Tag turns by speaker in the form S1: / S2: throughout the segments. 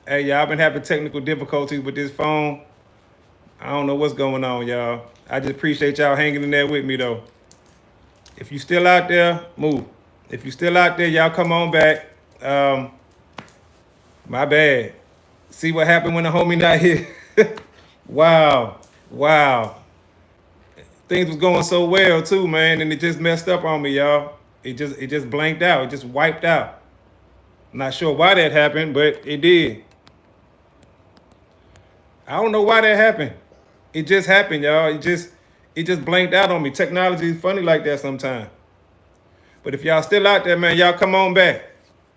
S1: Hey, y'all, I've been having technical difficulties with this phone. I don't know what's going on, y'all. I just appreciate y'all hanging in there with me, though. If you still out there, move. If you still out there, y'all come on back. Um, my bad. See what happened when the homie not here? Wow, wow. Things was going so well too, man, and it just messed up on me, y'all. It just blanked out. It just wiped out. Not sure why that happened, but it did. I don't know why that happened. It just happened, y'all. It just blanked out on me. Technology is funny like that sometimes. But if y'all still out there, man, y'all come on back.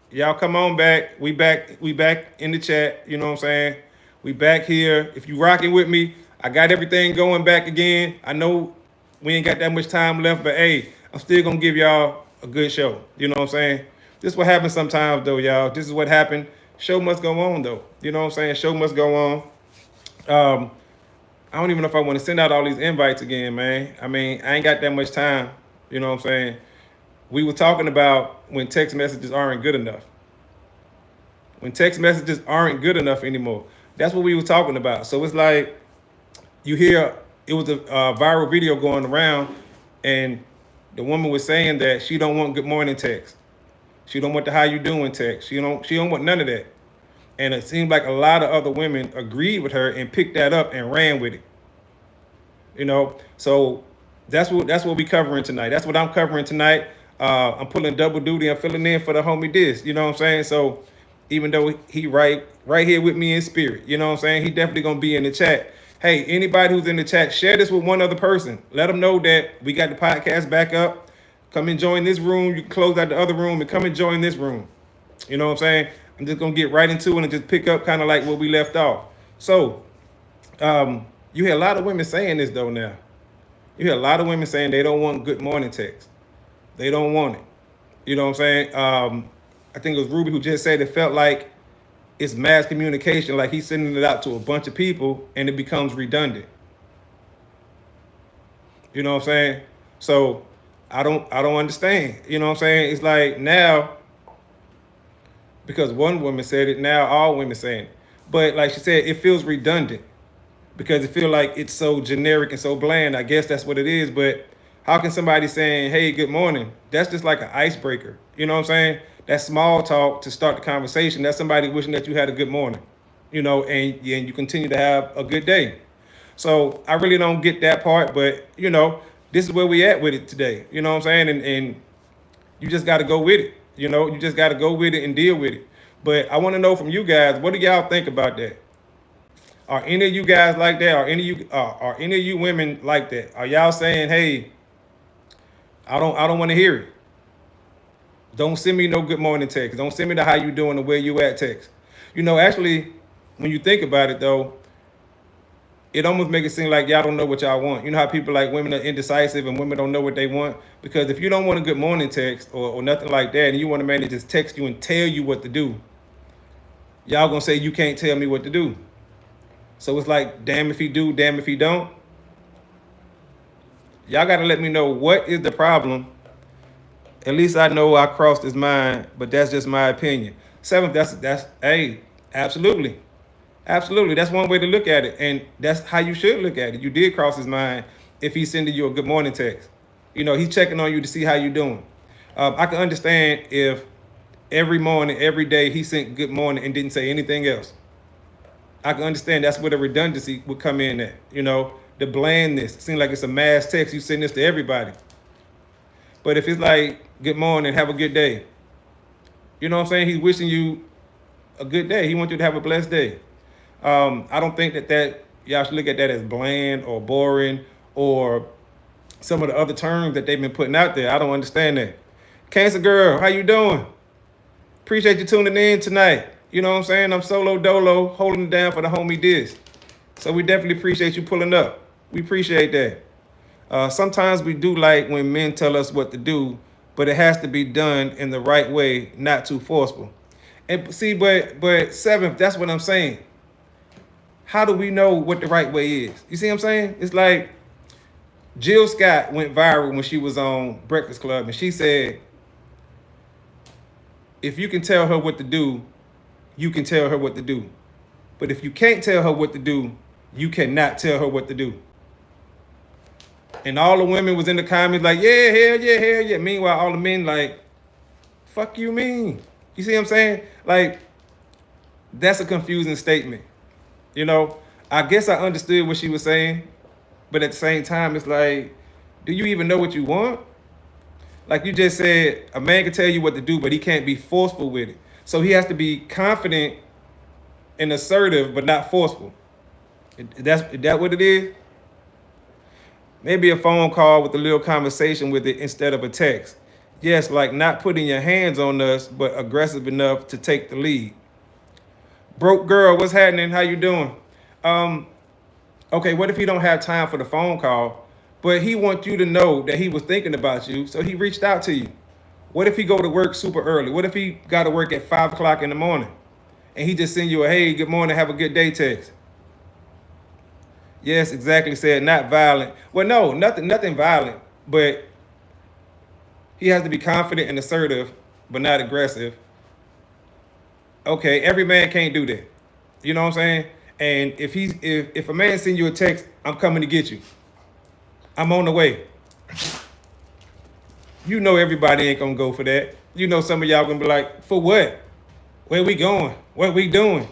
S1: Y'all come on back. We back in the chat. You know what I'm saying? We back here. If you rocking with me, I got everything going back again. I know we ain't got that much time left, but hey, I'm still gonna give y'all a good show. You know what I'm saying? This is what happens sometimes though, y'all. This is what happened. Show must go on though. You know what I'm saying? Show must go on. Um, I don't even know if I want to send out all these invites again, man. I mean, I ain't got that much time. You know what I'm saying? We were talking about when text messages aren't good enough. When text messages aren't good enough anymore. That's what we were talking about. So it's like you hear it was a viral video going around, and the woman was saying that she don't want good morning text. She don't want the how you doing text. She don't want none of that. And it seemed like a lot of other women agreed with her and picked that up and ran with it. So that's what we covering tonight. That's what I'm covering tonight. I'm pulling double duty. I'm filling in for the homie this. You know what I'm saying? So even though he right here with me in spirit, you know what I'm saying? He definitely gonna be in the chat. Hey, anybody who's in the chat, share this with one other person. Let them know that we got the podcast back up. Come and join this room. You can close out the other room and come and join this room. You know what I'm saying? I'm just gonna get right into it and just pick up kind of like where we left off. So you hear a lot of women saying this though now. You hear a lot of women saying they don't want good morning text. They don't want it. You know what I'm saying? I think it was Ruby who just said it felt like it's mass communication, like he's sending it out to a bunch of people and it becomes redundant. You know what I'm saying? So I don't understand. You know what I'm saying? It's like now, because one woman said it, now all women saying it. But like she said, it feels redundant because it feels like it's so generic and so bland. I guess that's what it is. But how can somebody saying, hey, good morning? That's just like an icebreaker. You know what I'm saying? That's small talk to start the conversation. That's somebody wishing that you had a good morning, and you continue to have a good day. So I really don't get that part, but this is where we at with it today. You know what I'm saying? And you just got to go with it. You just got to go with it and deal with it. But I want to know from you guys, what do y'all think about that? Are any of you guys like that? Are any of you women like that? Are y'all saying, hey, I don't want to hear it. Don't send me no good morning text. Don't send me the how you doing and where you at text. Actually, when you think about it though, it almost makes it seem like y'all don't know what y'all want. You know how people like women are indecisive and women don't know what they want? Because if you don't want a good morning text or nothing like that, and you want a man to just text you and tell you what to do, y'all gonna say you can't tell me what to do. So it's like, damn if he do, damn if he don't. Y'all gotta let me know what is the problem. At least I know I crossed his mind, but that's just my opinion. Seventh, that's hey, absolutely. Absolutely. That's one way to look at it. And that's how you should look at it. You did cross his mind if he's sending you a good morning text. He's checking on you to see how you're doing. I can understand if every morning, every day, he sent good morning and didn't say anything else. I can understand that's where the redundancy would come in at. The blandness. It seems like it's a mass text. You send this to everybody. But if it's like, good morning, have a good day. You know what I'm saying? He's wishing you a good day. He wants you to have a blessed day. I don't think that y'all should look at that as bland or boring or some of the other terms that they've been putting out there. I don't understand that. Cancer girl, how you doing? Appreciate you tuning in tonight. You know what I'm saying? I'm solo dolo holding it down for the homie this. So we definitely appreciate you pulling up. We appreciate that. Sometimes we do like when men tell us what to do, but it has to be done in the right way, not too forceful. And see, but seventh, that's what I'm saying. How do we know what the right way is? You see what I'm saying? It's like Jill Scott went viral when she was on Breakfast Club, and she said, if you can tell her what to do, you can tell her what to do. But if you can't tell her what to do, you cannot tell her what to do. And all the women was in the comments like, yeah, hell yeah, hell yeah. Meanwhile, all the men like, fuck you mean? You see what I'm saying? Like, that's a confusing statement. You know, I guess I understood what she was saying, but at the same time, it's like, do you even know what you want? Like you just said, a man can tell you what to do, but he can't be forceful with it. So he has to be confident and assertive, but not forceful. Is that what it is? Maybe a phone call with a little conversation with it instead of a text. Yes, like not putting your hands on us, but aggressive enough to take the lead. Broke girl, what's happening? How you doing? Okay, what if he don't have time for the phone call, but he wants you to know that he was thinking about you, so he reached out to you? What if he go to work super early? What if he got to work at 5 o'clock in the morning, and he just send you a hey, good morning, have a good day text? Yes, exactly. Said not violent. Well, no, nothing violent, but he has to be confident and assertive, but not aggressive. Okay, every man can't do that. You know what I'm saying? And if a man send you a text, I'm coming to get you. I'm on the way. You know everybody ain't gonna go for that. You know some of y'all gonna be like, for what? Where we going? What we doing?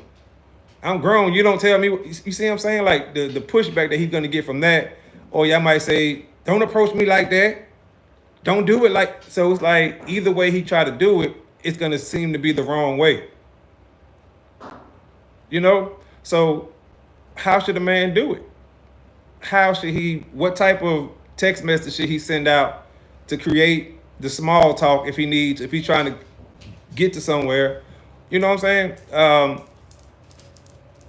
S1: I'm grown. You don't tell me. You see what I'm saying? Like the pushback that he's gonna get from that. Or y'all might say, don't approach me like that. Don't do it like. So it's like either way he try to do it, it's gonna seem to be the wrong way. You know? So how should a man do it? How should he, what type of text message should he send out to create the small talk if he's trying to get to somewhere? You know what I'm saying?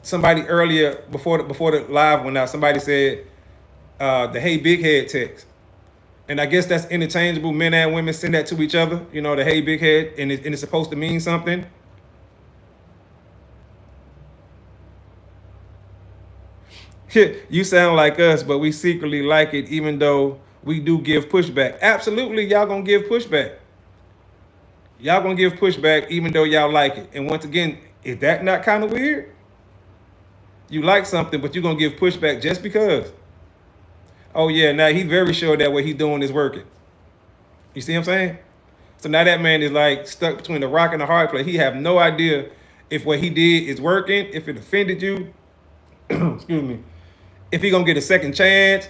S1: Somebody earlier, before the live went out, somebody said the hey big head text. And I guess that's interchangeable. Men and women send that to each other, you know, the hey big head, and it's supposed to mean something. You sound like us, but we secretly like it, even though we do give pushback. Absolutely, y'all gonna give pushback. Y'all gonna give pushback even though y'all like it. And once again, is that not kind of weird? You like something, but you're gonna give pushback just because. Oh yeah, now he's very sure that what he's doing is working. You see what I'm saying? So now that man is like stuck between the rock and the hard place. He have no idea if what he did is working, if it offended you. Excuse me. If he gonna get a second chance,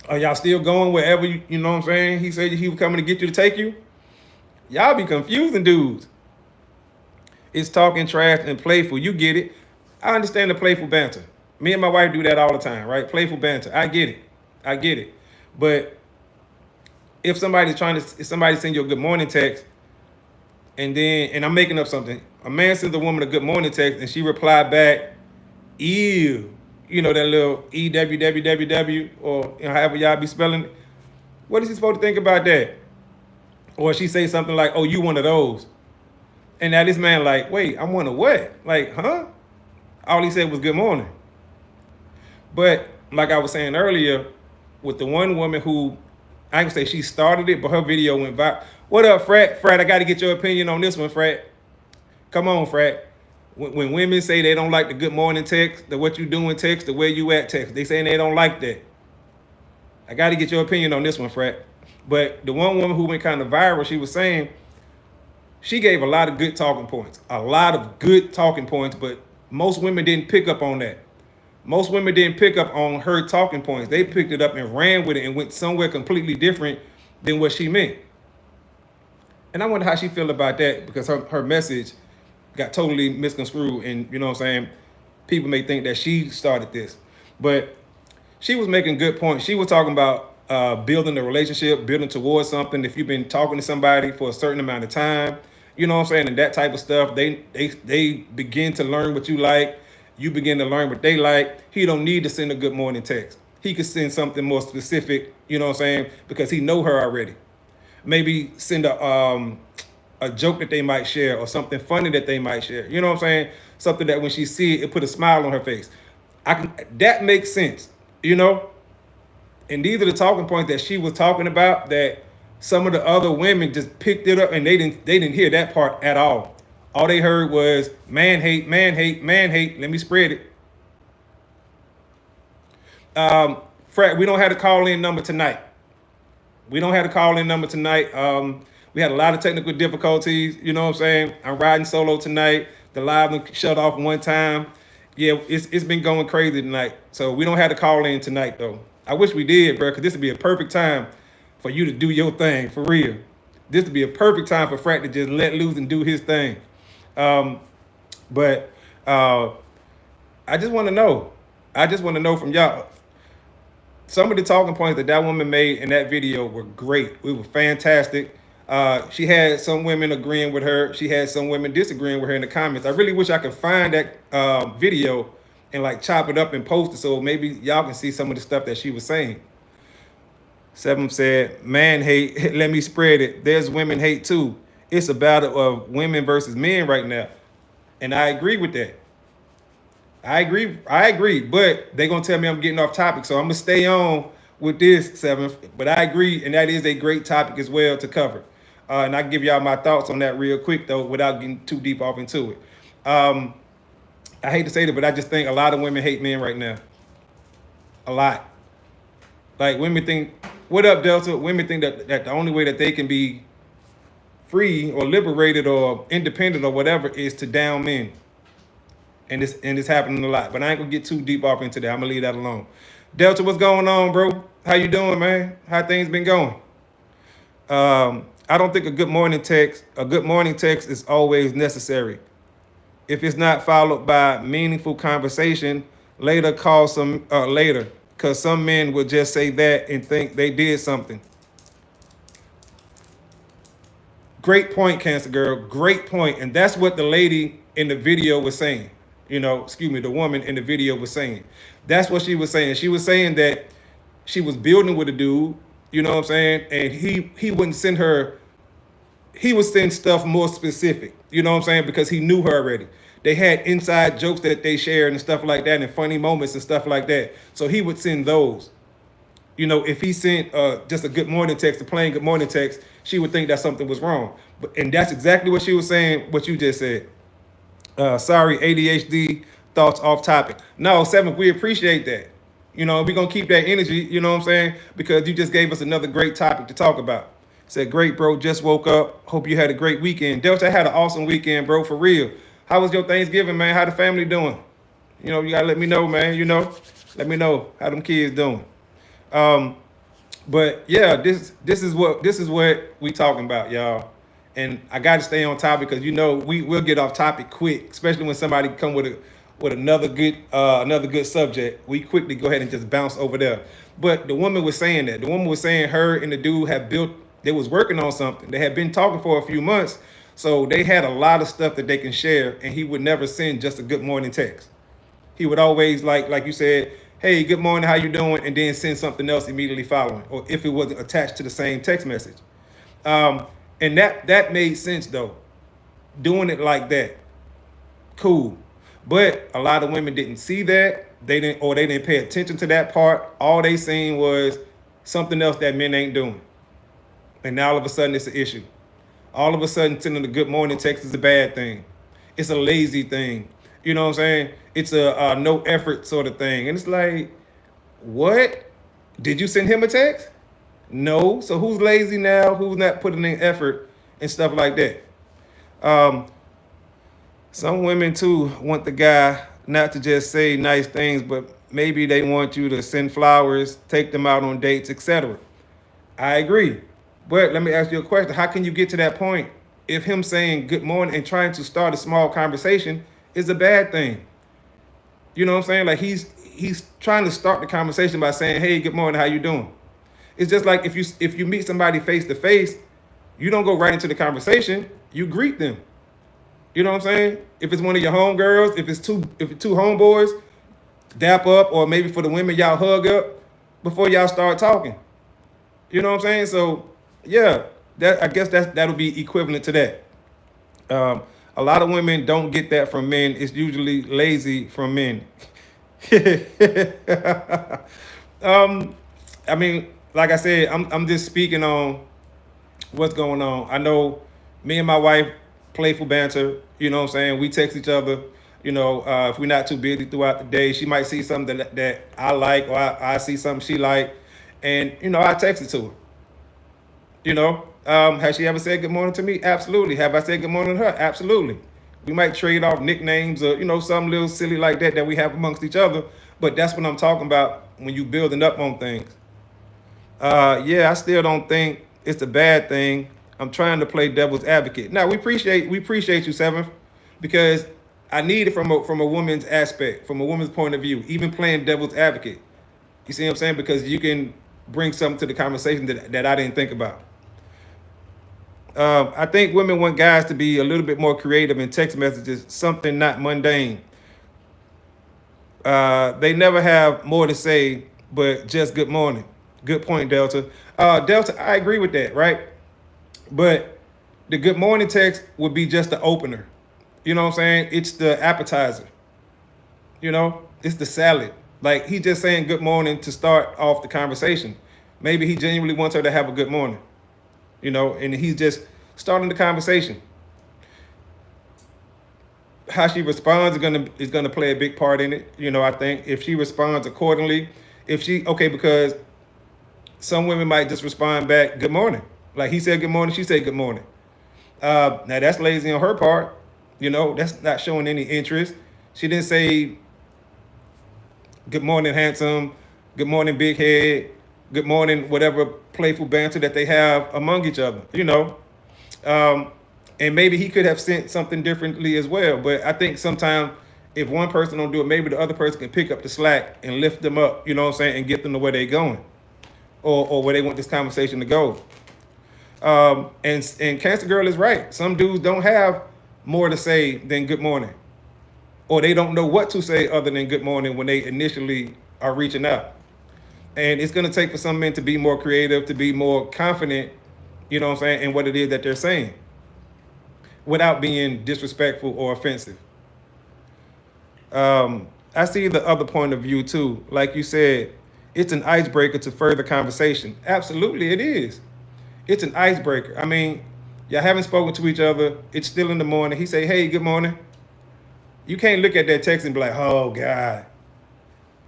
S1: are y'all still going wherever you know what I'm saying? He said he was coming to get you to take you. Y'all be confusing dudes. It's talking trash and playful. You get it. I understand the playful banter. Me and my wife do that all the time, right? Playful banter. I get it. But if somebody sends you a good morning text, and I'm making up something, a man sends a woman a good morning text and she replied back, ew. You know, that little EWWWW, or however y'all be spelling it. What is he supposed to think about that? Or she say something like, oh, you one of those. And now this man like, wait, I'm one of what? Like, huh? All he said was good morning. But like I was saying earlier, with the one woman who, I can say she started it, but her video went viral. What up, Frat? Frat, I got to get your opinion on this one, Frat. Come on, Frat. When women say they don't like the good morning text, the what you doing text, the where you at text, they saying they don't like that. I got to get your opinion on this one, Frat. But the one woman who went kind of viral, she was saying she gave a lot of good talking points, but most women didn't pick up on that. Most women didn't pick up on her talking points. They picked it up and ran with it and went somewhere completely different than what she meant. And I wonder how she feel about that, because her message got totally misconstrued, and you know what I'm saying, people may think that she started this, but she was making good points. She was talking about building a relationship, building towards something. If you've been talking to somebody for a certain amount of time, you know what I'm saying, and that type of stuff, they begin to learn what you like. You begin to learn what they like. He don't need to send a good morning text. He could send something more specific, you know what I'm saying, because he know her already. Maybe send a joke that they might share, or something funny that they might share. You know what I'm saying? Something that when she see it, it put a smile on her face. That makes sense, you know? And these are the talking points that she was talking about that some of the other women just picked it up and they didn't hear that part at all. All they heard was man hate, man hate, man hate. Let me spread it. Fred, we don't have a call in number tonight. We don't have a call in number tonight. We had a lot of technical difficulties. You know what I'm saying? I'm riding solo tonight. The live shut off one time. Yeah, it's been going crazy tonight. So we don't have to call in tonight though. I wish we did, bro, because this would be a perfect time for you to do your thing for real. This would be a perfect time for Frack to just let loose and do his thing. But I just want to know. I just want to know from y'all. Some of the talking points that that woman made in that video were great. It was fantastic. She had some women agreeing with her. She had some women disagreeing with her in the comments. I really wish I could find that video and like chop it up and post it so maybe y'all can see some of the stuff that she was saying. Seven said, man hate, let me spread it. There's women hate too. It's a battle of women versus men right now. And I agree with that. I agree, but they're gonna tell me I'm getting off topic, so I'm gonna stay on with this, Seven. But I agree, and that is a great topic as well to cover. And I can give y'all my thoughts on that real quick though, without getting too deep off into it. I hate to say that, but I just think a lot of women hate men right now. A lot. Like women think, what up, Delta? Women think that the only way that they can be free or liberated or independent or whatever is to down men. And it's happening a lot. But I ain't gonna get too deep off into that. I'm gonna leave that alone. Delta, what's going on, bro? How you doing, man? How things been going? I don't think a good morning text is always necessary. If it's not followed by meaningful conversation, later call some later. Because some men will just say that and think they did something. Great point, Cancer Girl. Great point. And that's what the lady in the video was saying. The woman in the video was saying. That's what she was saying. She was saying that she was building with a dude, you know what I'm saying? And he wouldn't send her, he would send stuff more specific, you know what I'm saying? Because he knew her already. They had inside jokes that they shared and stuff like that and funny moments and stuff like that. So he would send those. If he sent just a good morning text, a plain good morning text, she would think that something was wrong. And that's exactly what she was saying, what you just said. Sorry, ADHD, thoughts off topic. No, Seventh, we appreciate that. We're going to keep that energy, you know what I'm saying? Because you just gave us another great topic to talk about. Said, great, bro, just woke up. Hope you had a great weekend. Delta had an awesome weekend, bro, for real. How was your Thanksgiving, man? How the family doing? You got to let me know, man, Let me know how them kids doing. But yeah, this is what we talking about, y'all. And I got to stay on topic because we'll get off topic quick, especially when somebody come with another good subject. We quickly go ahead and just bounce over there. But the woman was saying that. The woman was saying her and the dude they was working on something. They had been talking for a few months, so they had a lot of stuff that they can share. And he would never send just a good morning text. He would always like you said, hey, good morning, how you doing? And then send something else immediately following, or if it wasn't attached to the same text message. And that made sense though. Doing it like that, cool. But a lot of women didn't see that. They didn't pay attention to that part. All they seen was something else that men ain't doing. And now all of a sudden it's an issue. All of a sudden sending a good morning text is a bad thing. It's a lazy thing. You know what I'm saying? It's a no effort sort of thing. And it's like, what? Did you send him a text? No. So who's lazy now? Who's not putting in effort and stuff like that? Some women too want the guy not to just say nice things, but maybe they want you to send flowers, take them out on dates, etc. I agree. But let me ask you a question. How can you get to that point if him saying good morning and trying to start a small conversation is a bad thing? You know what I'm saying? Like he's trying to start the conversation by saying, hey, good morning, how you doing? It's just like if you meet somebody face to face, you don't go right into the conversation, you greet them. You know what I'm saying? If it's one of your homegirls, if it's two homeboys, dap up, or maybe for the women, y'all hug up before y'all start talking. You know what I'm saying? So yeah, I guess that'll be equivalent to that. A lot of women don't get that from men. It's usually lazy from men. I mean, like I said, I'm just speaking on what's going on. I know me and my wife, playful banter. You know what I'm saying? We text each other. If we're not too busy throughout the day, she might see something that I like, or I see something she like, and I text it to her. Has she ever said good morning to me? Absolutely. Have I said good morning to her? Absolutely. We might trade off nicknames or something little silly like that we have amongst each other. But that's what I'm talking about when you building up on things. Yeah, I still don't think it's a bad thing. I'm trying to play devil's advocate. Now we appreciate you, Seventh, because I need it from a woman's aspect, from a woman's point of view, even playing devil's advocate. You see what I'm saying? Because you can bring something to the conversation that I didn't think about. I think women want guys to be a little bit more creative in text messages, something not mundane. They never have more to say, but just good morning. Good point, Delta. Delta, I agree with that, right? But the good morning text would be just the opener. You know what I'm saying? It's the appetizer. It's the salad. Like, he just saying good morning to start off the conversation. Maybe he genuinely wants her to have a good morning. And he's just starting the conversation. How she responds is gonna play a big part in it. I think if she responds accordingly, because some women might just respond back, good morning. Like, he said good morning, she said good morning. Now that's lazy on her part. That's not showing any interest. She didn't say good morning, handsome, good morning, big head, good morning, whatever playful banter that they have among each other, and maybe he could have sent something differently as well. But I think sometimes if one person don't do it, maybe the other person can pick up the slack and lift them up, and get them to where they're going, or where they want this conversation to go. And Cancer Girl is right. Some dudes don't have more to say than good morning, or they don't know what to say other than good morning when they initially are reaching out. And it's going to take for some men to be more creative, to be more confident, in what it is that they're saying, without being disrespectful or offensive. I see the other point of view too. Like you said, it's an icebreaker to further conversation. Absolutely, it is. It's an icebreaker. I mean, y'all haven't spoken to each other. It's still in the morning. He say, hey, good morning. You can't look at that text and be like, oh, God.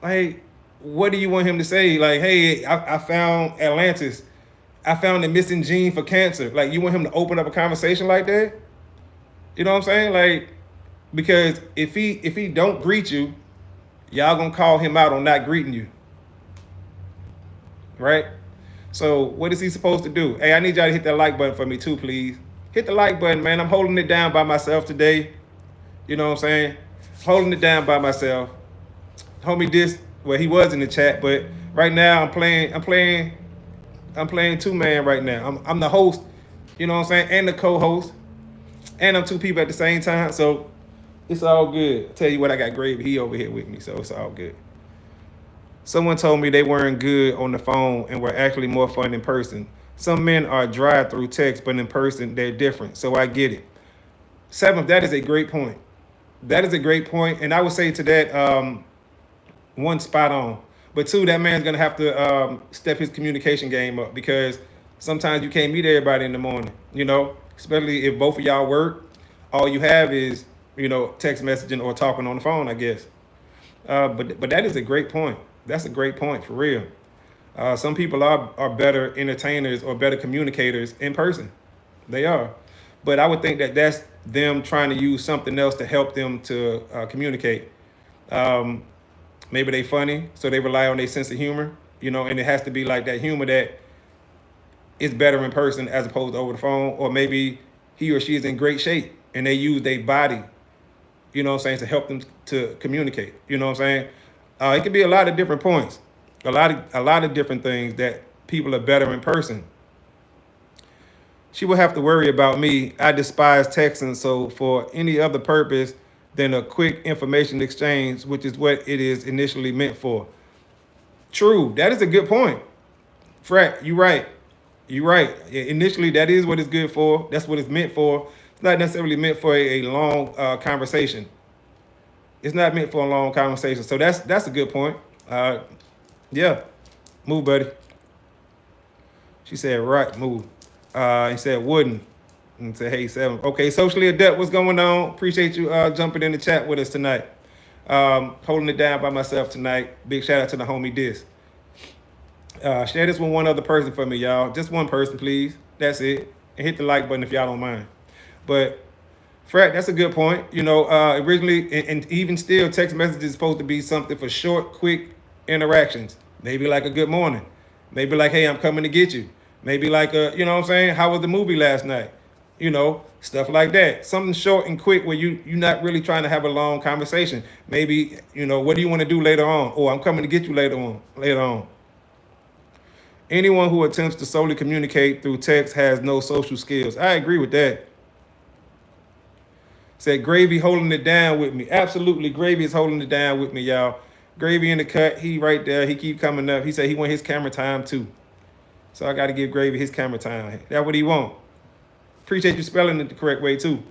S1: Like, what do you want him to say? Like, hey, I found Atlantis. I found the missing gene for cancer. Like, you want him to open up a conversation like that? You know what I'm saying? Like, because if he don't greet you, y'all gonna call him out on not greeting you. Right? So what is he supposed to do? Hey, I need y'all to hit that like button for me too, please. Hit the like button, man. I'm holding it down by myself today. You know what I'm saying? Holding it down by myself. Homie he was in the chat, but right now I'm playing two-man right now. I'm the host, you know what I'm saying, and the co-host. And I'm two people at the same time, so it's all good. I tell you what, I got Gravy. He over here with me, so it's all good. Someone told me they weren't good on the phone and were actually more fun in person. Some men are dry through text, but in person, they're different. So I get it. Seventh, that is a great point. That is a great point. And I would say to that, one, spot on. But two, that man's going to have to step his communication game up, because sometimes you can't meet everybody in the morning, especially if both of y'all work. All you have is, text messaging or talking on the phone, I guess. But that is a great point. That's a great point, for real. Some people are better entertainers or better communicators in person. They are. But I would think that that's them trying to use something else to help them to communicate. Maybe they funny, so they rely on their sense of humor, and it has to be like that humor that is better in person as opposed to over the phone. Or maybe he or she is in great shape and they use their body, to help them to communicate. You know what I'm saying? It could be a lot of different points, a lot of different things that people are better in person. She will have to worry about me. I despise texting, so for any other purpose than a quick information exchange, which is what it is initially meant for. True, that is a good point. Frat, you're right. You're right. Initially, that is what it's good for. That's what it's meant for. It's not necessarily meant for a long conversation. It's not meant for a long conversation. So that's a good point. Yeah, move, buddy. She said, right, move. He said, wouldn't. and say, hey, 7. Okay, socially adept, what's going on? Appreciate you jumping in the chat with us tonight. Holding it down by myself tonight. Big shout out to the homie Dis. Share this with one other person for me, y'all. Just one person, please. That's it. And hit the like button if y'all don't mind. But Frat, that's a good point. Originally, and even still, text messages is supposed to be something for short, quick interactions. Maybe like a good morning. Maybe like, hey, I'm coming to get you. Maybe like you know what I'm saying? How was the movie last night? Stuff like that. Something short and quick where you're not really trying to have a long conversation. Maybe, what do you want to do later on? Or I'm coming to get you later on. Anyone who attempts to solely communicate through text has no social skills. I agree with that. Said Gravy holding it down with me. Absolutely, Gravy is holding it down with me, y'all. Gravy in the cut. He right there. He keep coming up. He said he want his camera time too. So I got to give Gravy his camera time. That's what he want. Appreciate you spelling it the correct way too.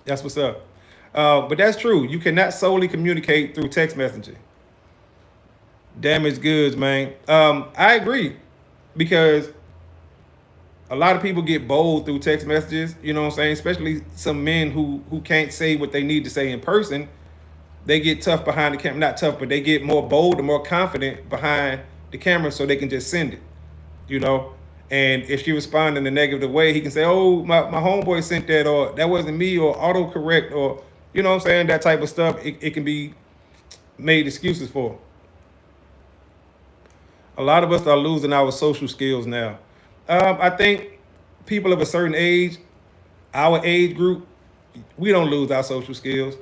S1: That's what's up. But that's true. You cannot solely communicate through text messaging. Damaged goods, man. I agree, because a lot of people get bold through text messages, you know what I'm saying? Especially some men who can't say what they need to say in person. They get tough behind the camera. Not tough, but they get more bold and more confident behind the camera so they can just send it, And if she responds in a negative way, he can say, oh, my homeboy sent that, or that wasn't me, or autocorrect, or, you know what I'm saying? That type of stuff, it can be made excuses for. A lot of us are losing our social skills now. I think people of a certain age, our age group, we don't lose our social skills.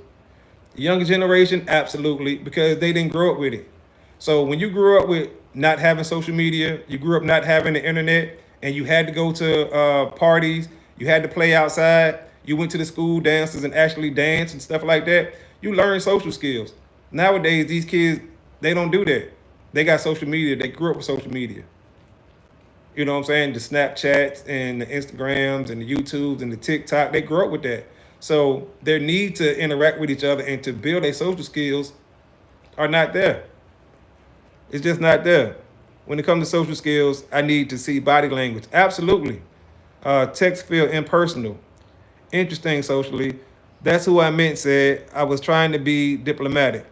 S1: The younger generation, absolutely, because they didn't grow up with it. So when you grew up with not having social media, you grew up not having the internet, and you had to go to parties, you had to play outside, you went to the school dances and actually dance and stuff like that, you learn social skills. Nowadays, these kids, they don't do that. They got social media. They grew up with social media. You know what I'm saying? The Snapchats and the Instagrams and the YouTubes and the TikTok, they grew up with that. So their need to interact with each other and to build their social skills are not there. It's just not there. When it comes to social skills, I need to see body language. Absolutely. Text feel impersonal. Interesting socially. That's who I meant said. I was trying to be diplomatic.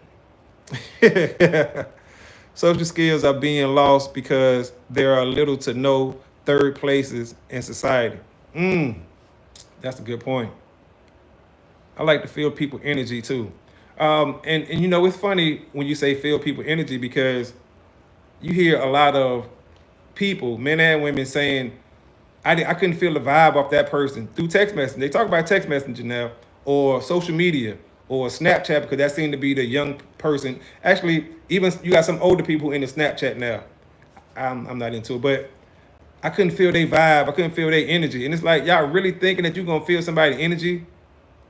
S1: Social skills are being lost because there are little to no third places in society. That's a good point. I like to feel people energy too. And it's funny when you say feel people energy, because you hear a lot of people, men and women, saying, I couldn't feel the vibe off that person through text messaging. They talk about text messaging now, or social media, or Snapchat, because that seemed to be the young person. Actually, even you got some older people in the Snapchat now. I'm not into it, but I couldn't feel their vibe. I couldn't feel their energy. And it's like, y'all really thinking that you're going to feel somebody's energy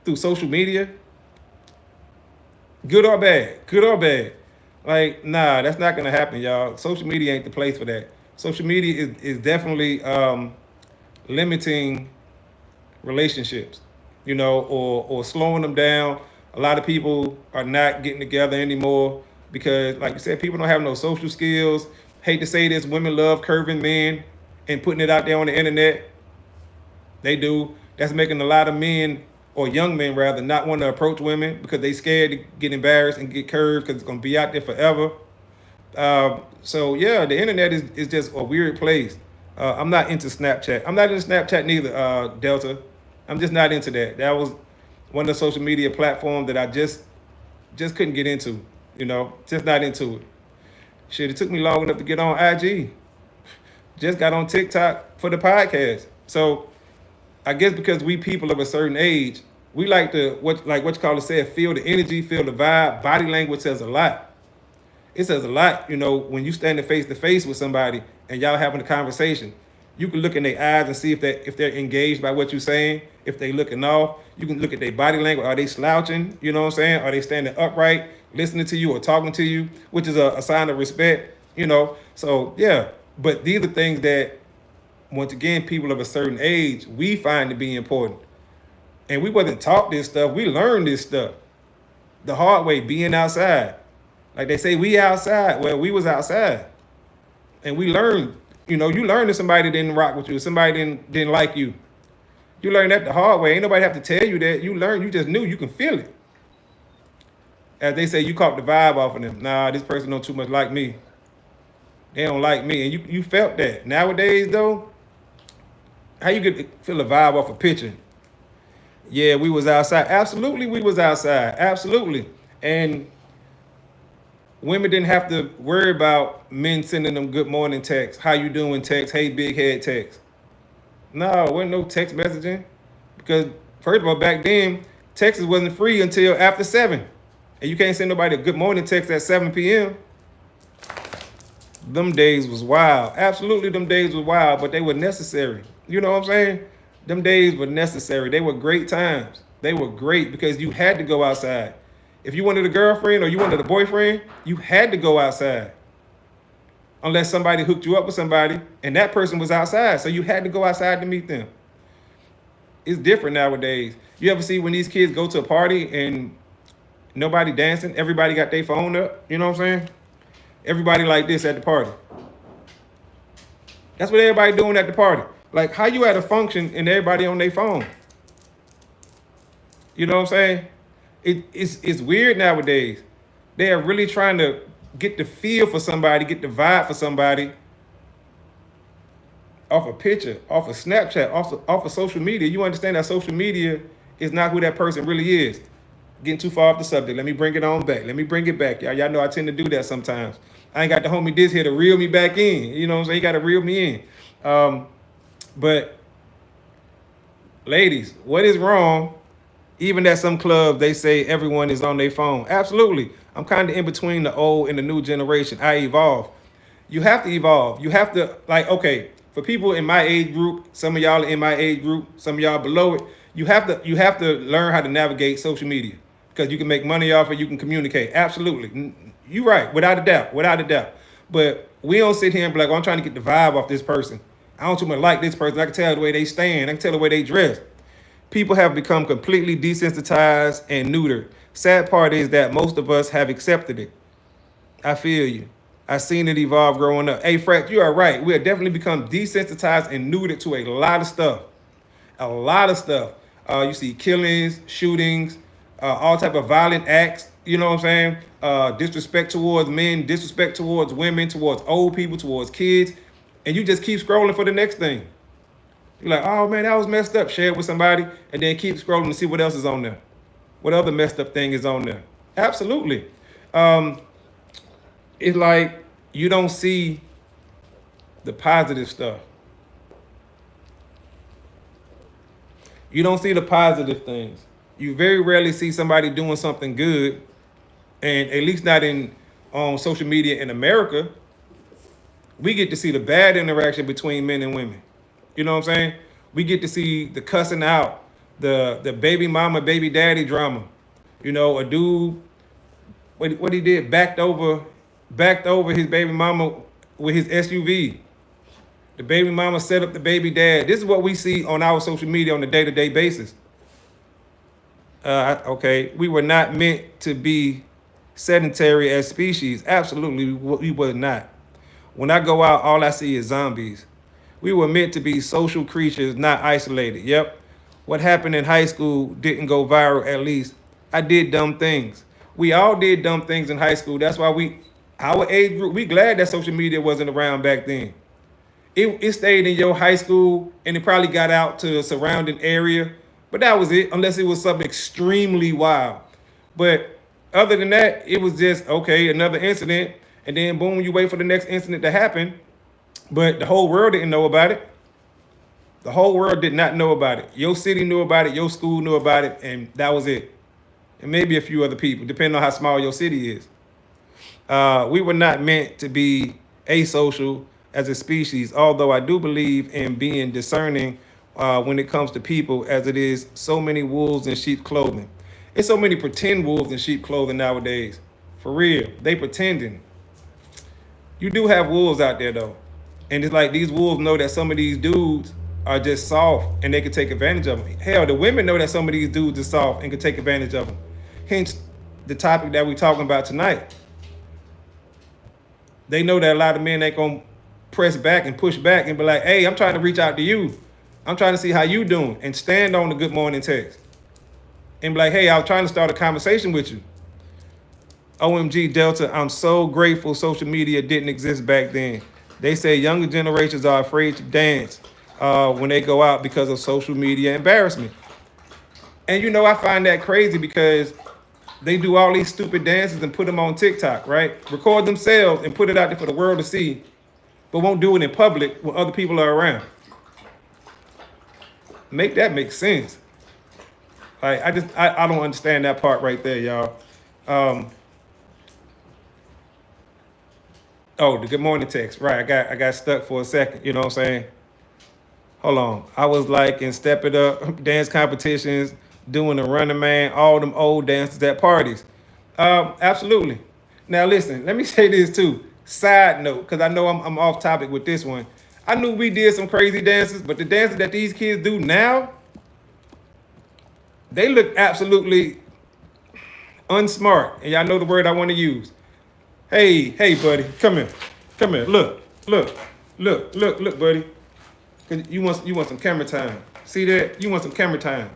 S1: through social media? Good or bad? Good or bad? Like, nah, that's not going to happen, y'all. Social media ain't the place for that. Social media is definitely limiting relationships, or slowing them down. A lot of people are not getting together anymore because, like you said, people don't have no social skills. Hate to say this, women love curving men and putting it out there on the internet. They do. That's making a lot of men, or young men rather, not want to approach women because they scared to get embarrassed and get curved because it's going to be out there forever. So yeah, the internet is just a weird place. I'm not into Snapchat. I'm not into Snapchat neither, Delta. I'm just not into that. That was one of the social media platforms that I just couldn't get into, just not into it. Shit, it took me long enough to get on IG. Just got on TikTok for the podcast. So I guess because we people of a certain age, we like to, what you call it said, feel the energy, feel the vibe. Body language says a lot. It says a lot, when you standing face to face with somebody and y'all having a conversation. You can look in their eyes and see if they're engaged by what you're saying. If they looking off, you can look at their body language. Are they slouching? You know what I'm saying? Are they standing upright, listening to you or talking to you, which is a sign of respect, So yeah, but these are things that, once again, people of a certain age, we find to be important. And we wasn't taught this stuff. We learned this stuff the hard way, being outside. Like they say, we outside. Well, we was outside. And we learned, you learned that somebody didn't rock with you, somebody didn't like you. You learn that the hard way. Ain't nobody have to tell you that. You learn, you just knew, you can feel it. As they say, you caught the vibe off of them. Nah, this person don't too much like me. They don't like me. And you felt that. Nowadays, though, how you get feel a vibe off a picture? Yeah, we was outside. Absolutely, we was outside. Absolutely. And women didn't have to worry about men sending them good morning texts, how you doing text, hey big head text. No, wasn't no text messaging. Because first of all, back then, Texas wasn't free until after 7. And you can't send nobody a good morning text at 7 p.m. Them days was wild. Absolutely, them days was wild, but they were necessary. You know what I'm saying? Them days were necessary. They were great times. They were great because you had to go outside. If you wanted a girlfriend or you wanted a boyfriend, you had to go outside. Unless somebody hooked you up with somebody and that person was outside. So you had to go outside to meet them. It's different nowadays. You ever see when these kids go to a party and nobody dancing, everybody got their phone up? You know what I'm saying? Everybody like this at the party. That's what everybody doing at the party. Like, how you at a function and everybody on their phone? You know what I'm saying? It's weird nowadays. They are really trying to get the feel for somebody, get the vibe for somebody off a picture, off of Snapchat, off of social media. You understand that social media is not who that person really is. Getting too far off the subject. Let me bring it on back. Let me bring it back. Y'all know I tend to do that sometimes. I ain't got the homie this here to reel me back in. You know what I'm saying? He got to reel me in. But ladies, what is wrong? Even at some clubs, they say everyone is on their phone. Absolutely. I'm kind of in between the old and the new generation. I evolve. You have to evolve. You have to, like, okay, for people in my age group, some of y'all are in my age group, some of y'all below it, you have to learn how to navigate social media because you can make money off it, you can communicate. Absolutely. You're right, without a doubt, without a doubt. But we don't sit here and be like, oh, I'm trying to get the vibe off this person. I don't too much like this person. I can tell the way they stand. I can tell the way they dress. People have become completely desensitized and neutered. Sad part is that most of us have accepted it. I feel you. I seen it evolve growing up. Hey, Frat, you are right. We have definitely become desensitized and neutered to a lot of stuff. A lot of stuff. You see killings, shootings, all type of violent acts. You know what I'm saying? Disrespect towards men, disrespect towards women, towards old people, towards kids. And you just keep scrolling for the next thing. You're like, oh man, that was messed up. Share it with somebody and then keep scrolling to see what else is on there. What other messed up thing is on there? Absolutely. It's like you don't see the positive stuff. You don't see the positive things. You very rarely see somebody doing something good, and at least not on social media in America. We get to see the bad interaction between men and women. You know what I'm saying? We get to see the cussing out, the baby mama, baby daddy drama. You know, a dude, what he did, backed over his baby mama with his SUV. The baby mama set up the baby dad. This is what we see on our social media on a day-to-day basis. Okay, we were not meant to be sedentary as species. Absolutely, we were not. When I go out, all I see is zombies. We were meant to be social creatures, not isolated. Yep. What happened in high school didn't go viral, at least. I did dumb things. We all did dumb things in high school. That's why our age group, we glad that social media wasn't around back then. It stayed in your high school and it probably got out to the surrounding area. But that was it, unless it was something extremely wild. But other than that, it was just, okay, another incident. And then boom, you wait for the next incident to happen. But the whole world didn't know about it. The whole world did not know about it. Your city knew about it. Your school knew about it. And that was it. And maybe a few other people, depending on how small your city is. We were not meant to be asocial as a species, although I do believe in being discerning when it comes to people, as it is so many wolves in sheep clothing. It's so many pretend wolves in sheep clothing nowadays. For real. They pretending. You do have wolves out there, though. And it's like these wolves know that some of these dudes are just soft and they can take advantage of them. Hell, the women know that some of these dudes are soft and can take advantage of them. Hence, the topic that we're talking about tonight. They know that a lot of men ain't going to press back and push back and be like, hey, I'm trying to reach out to you. I'm trying to see how you doing and stand on the good morning text. And be like, hey, I was trying to start a conversation with you. OMG Delta, I'm so grateful social media didn't exist back then. They say younger generations are afraid to dance when they go out because of social media embarrassment. And you know, I find that crazy because they do all these stupid dances and put them on TikTok, right? Record themselves and put it out there for the world to see, but won't do it in public when other people are around. Make that make sense. Like I don't understand that part right there, y'all. Oh, the good morning text. Right. I got stuck for a second. You know what I'm saying? Hold on. I was like in Step It Up, dance competitions, doing the Running Man, all them old dances at parties. Absolutely. Now listen, let me say this too. Side note, because I know I'm off topic with this one. I knew we did some crazy dances, but the dances that these kids do now, they look absolutely unsmart. And y'all know the word I want to use. Hey, buddy, come here. Come here. Look, buddy. Cause you want some camera time. See that? You want some camera time.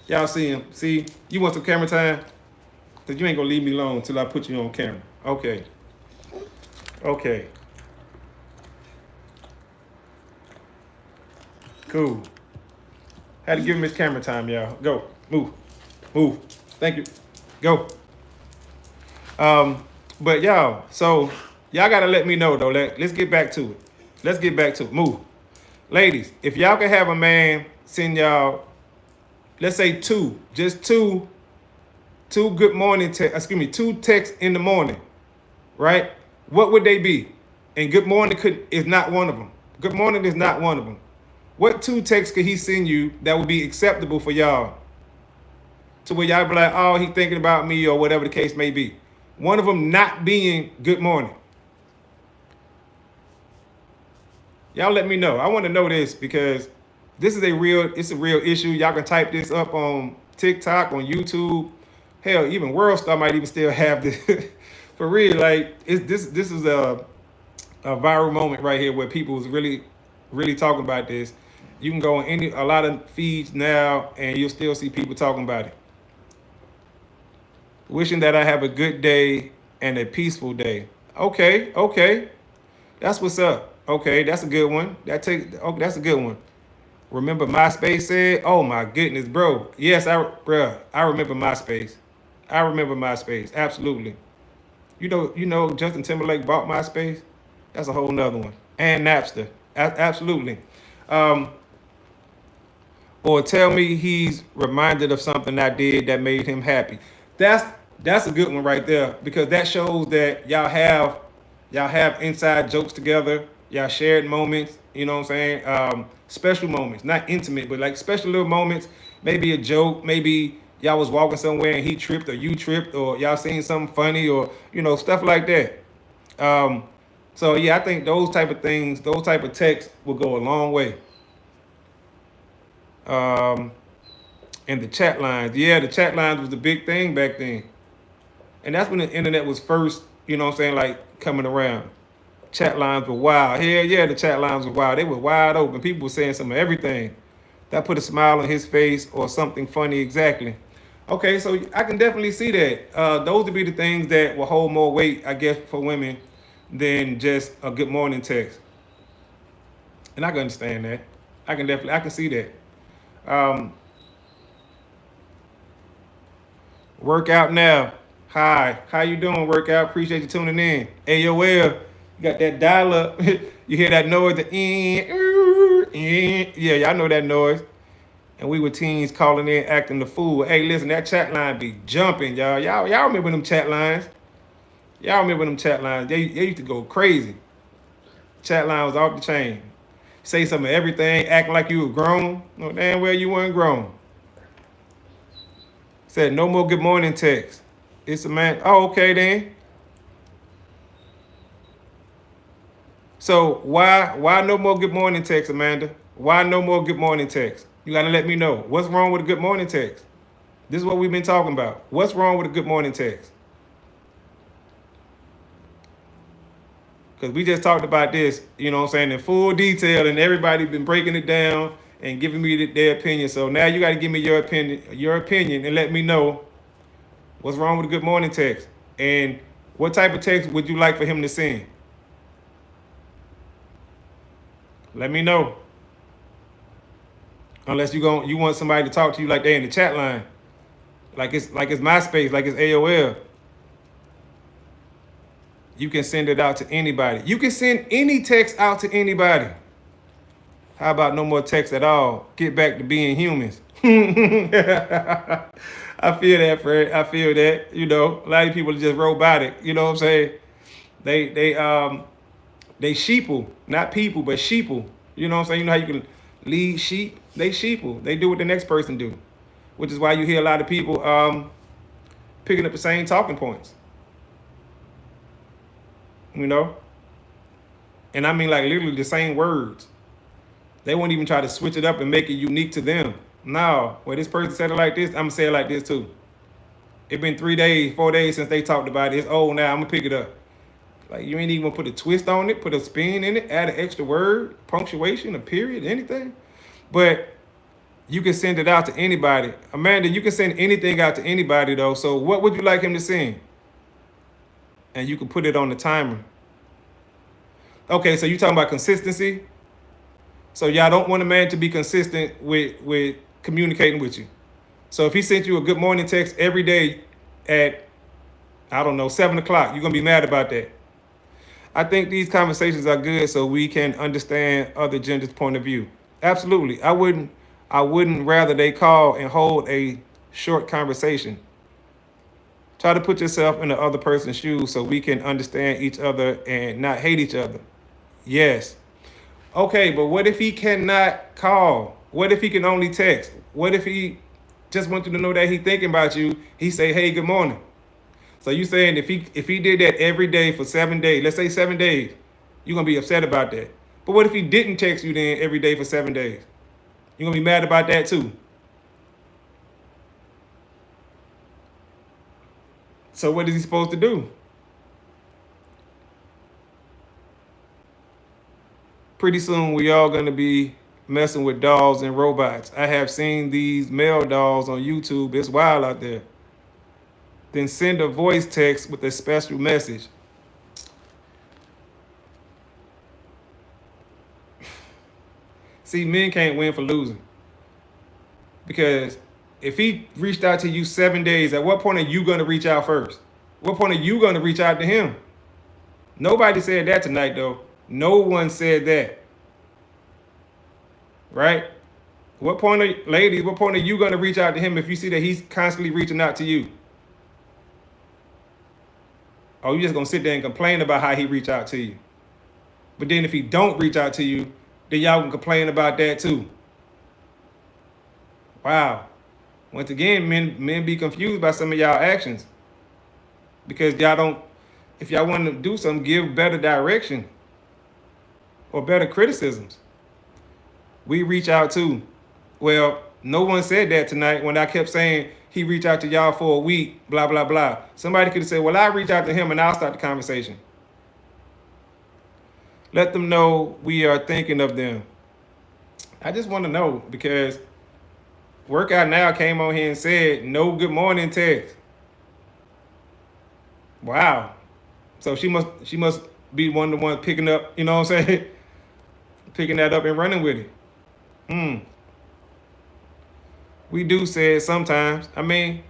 S1: Y'all see him. See? You want some camera time? Cause you ain't gonna leave me alone till I put you on camera. Okay. Okay. Cool. Had to give him his camera time, y'all. Go. Move. Thank you. Go. But y'all, so y'all gotta let me know though. Let's get back to it. Let's get back to it. Move. Ladies, if y'all can have a man send y'all, let's say just two good morning two texts in the morning, right? What would they be? And good morning is not one of them. Good morning is not one of them. What two texts could he send you that would be acceptable for y'all? To where y'all be like, oh, he thinking about me or whatever the case may be. One of them not being good morning. Y'all let me know. I want to know this because it's a real issue. Y'all can type this up on TikTok, on YouTube. Hell, even World Star might even still have this. For real, like this is a viral moment right here where people was really talking about this. You can go on a lot of feeds now and you'll still see people talking about it. Wishing that I have a good day and a peaceful day. Okay. That's what's up. Okay, that's a good one. That's a good one. Remember MySpace said, oh my goodness, bro. Yes, I remember MySpace. I remember MySpace. Absolutely. You know Justin Timberlake bought MySpace? That's a whole nother one. And Napster. Absolutely. Or tell me he's reminded of something I did that made him happy. That's a good one right there because that shows that y'all have inside jokes together. Y'all shared moments. You know what I'm saying? Special moments, not intimate, but like special little moments. Maybe a joke. Maybe y'all was walking somewhere and he tripped or you tripped or y'all seen something funny or stuff like that. So yeah, I think those type of things, those type of texts will go a long way. And the chat lines. Yeah, the chat lines was the big thing back then. And that's when the internet was first, like coming around. Chat lines were wild. Hell yeah, the chat lines were wild. They were wide open. People were saying some of everything. That put a smile on his face or something funny exactly. Okay, so I can definitely see that. Those would be the things that will hold more weight, I guess, for women than just a good morning text. And I can understand that. I can see that. Workout now. Hi, how you doing, workout? Appreciate you tuning in. AOL, you got that dial up. You hear that noise, yeah, y'all know that noise. And we were teens calling in, acting the fool. Hey, listen, that chat line be jumping, y'all. Y'all remember them chat lines? Y'all remember them chat lines? They used to go crazy. Chat line was off the chain. Say some of everything, acting like you were grown. No, damn well you weren't grown. Said no more good morning text. It's a man. Oh, okay then. So why no more good morning text, Amanda? Why no more good morning text? You gotta let me know. What's wrong with a good morning text? This is what we've been talking about. What's wrong with a good morning text? Because we just talked about this, in full detail, and everybody been breaking it down and giving me their opinion. So now you got to give me your opinion, and let me know what's wrong with a good morning text, and what type of text would you like for him to send. Let me know. Unless you want somebody to talk to you like they in the chat line, like it's MySpace, like it's AOL. You can send it out to anybody. You can send any text out to anybody. How about no more text at all? Get back to being humans. I feel that, Fred. I feel that. You know, a lot of people are just robotic. You know what I'm saying? They sheeple, not people, but sheeple. You know what I'm saying? You know how you can lead sheep? They sheeple. They do what the next person do, which is why you hear a lot of people picking up the same talking points. You know, and I mean like literally the same words. They won't even try to switch it up and make it unique to them. No, well, this person said it like this, I'm gonna say it like this too. It's been 3 days, 4 days since they talked about it. It's old now. I'm gonna pick it up. Like you ain't even gonna put a twist on it, put a spin in it, add an extra word, punctuation, a period, anything. But you can send it out to anybody. Amanda, you can send anything out to anybody though. So what would you like him to send? And you can put it on the timer. Okay, so you talking about consistency? So y'all don't want a man to be consistent with communicating with you. So if he sent you a good morning text every day at, I don't know, 7 o'clock, you're gonna be mad about that. I think these conversations are good so we can understand other genders' point of view. Absolutely. I wouldn't rather they call and hold a short conversation. Try to put yourself in the other person's shoes so we can understand each other and not hate each other. Yes. Okay, but what if he cannot call? What if he can only text? What if he just want you to know that he thinking about you? He say, hey, good morning. So you saying if he did that every day for 7 days, let's say 7 days, you're gonna be upset about that. But what if he didn't text you then every day for 7 days? You're gonna be mad about that too. So what is he supposed to do? Pretty soon we all gonna be messing with dolls and robots. I have seen these male dolls on YouTube. It's wild out there. Then send a voice text with a special message. See, men can't win for losing. Because if he reached out to you 7 days, at what point are you going to reach out first? What point are you going to reach out to him? Nobody said that tonight, though. No one said that. Right? What point are you going to reach out to him if you see that he's constantly reaching out to you? Oh, you just going to sit there and complain about how he reached out to you. But then if he don't reach out to you, then y'all can complain about that too. Wow. Once again, men be confused by some of y'all actions. Because y'all don't, if y'all want to do something, give better direction or better criticisms. We reach out too. Well, no one said that tonight when I kept saying he reached out to y'all for a week, blah, blah, blah. Somebody could have said, well, I'll reach out to him and I'll start the conversation. Let them know we are thinking of them. I just want to know because Workout Now came on here and said, no good morning text. Wow. So she must be one of the ones picking up, you know what I'm saying? Picking that up and running with it. We do say it sometimes. I mean,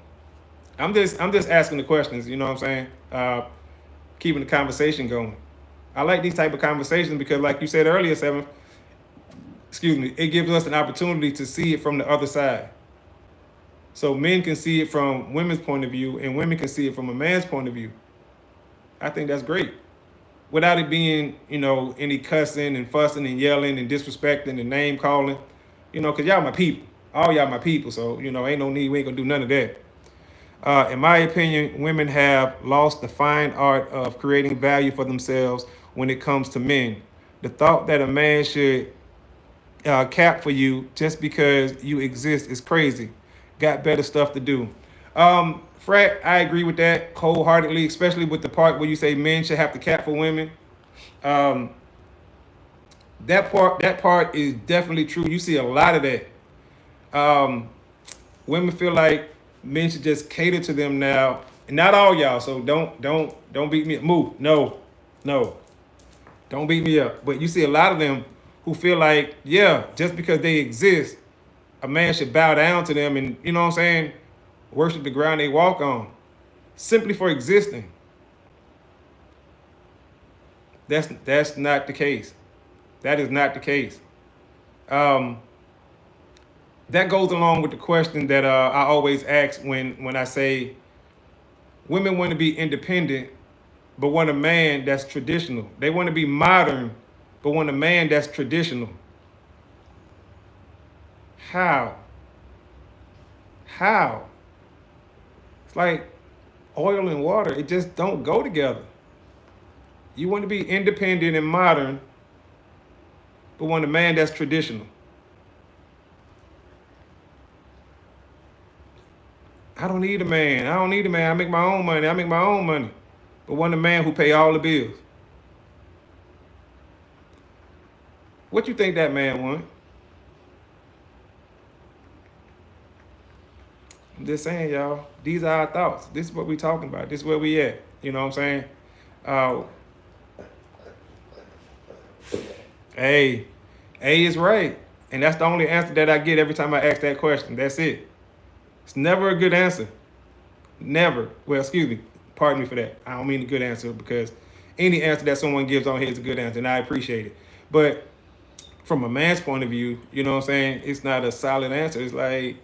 S1: I'm just asking the questions, you know what I'm saying? Keeping the conversation going. I like these type of conversations because like you said earlier, Seven, it gives us an opportunity to see it from the other side. So men can see it from women's point of view and women can see it from a man's point of view. I think that's great. Without it being, any cussing and fussing and yelling and disrespecting and name calling, because y'all my people. All y'all my people. So, ain't no need. We ain't gonna do none of that. In my opinion, women have lost the fine art of creating value for themselves when it comes to men. The thought that a man should cap for you just because you exist is crazy. Got better stuff to do. Frat, I agree with that wholeheartedly, especially with the part where you say men should have to cap for women. That part is definitely true. You see a lot of that. Um, Women feel like men should just cater to them now. And not all y'all, so don't beat me up. Move. No, no. Don't beat me up. But you see a lot of them who feel like, yeah, just because they exist, a man should bow down to them and, you know what I'm saying, worship the ground they walk on. Simply for existing. That's not the case. That is not the case. Um, that goes along with the question that I always ask when I say women want to be independent, but want a man that's traditional. They want to be modern, but want a man that's traditional. How? How? It's like oil and water. It just don't go together. You want to be independent and modern, but want a man that's traditional. I don't need a man. I don't need a man. I make my own money. I make my own money. But want a man who pay all the bills. What you think that man want? I'm just saying, y'all. These are our thoughts. This is what we talking about. This is where we at. You know what I'm saying? Uh, hey, A is right. And that's the only answer that I get every time I ask that question. That's it. It's never a good answer. Never. Well, excuse me. Pardon me for that. I don't mean a good answer because any answer that someone gives on here is a good answer, and I appreciate it. But from a man's point of view, you know what I'm saying? It's not a solid answer. It's like,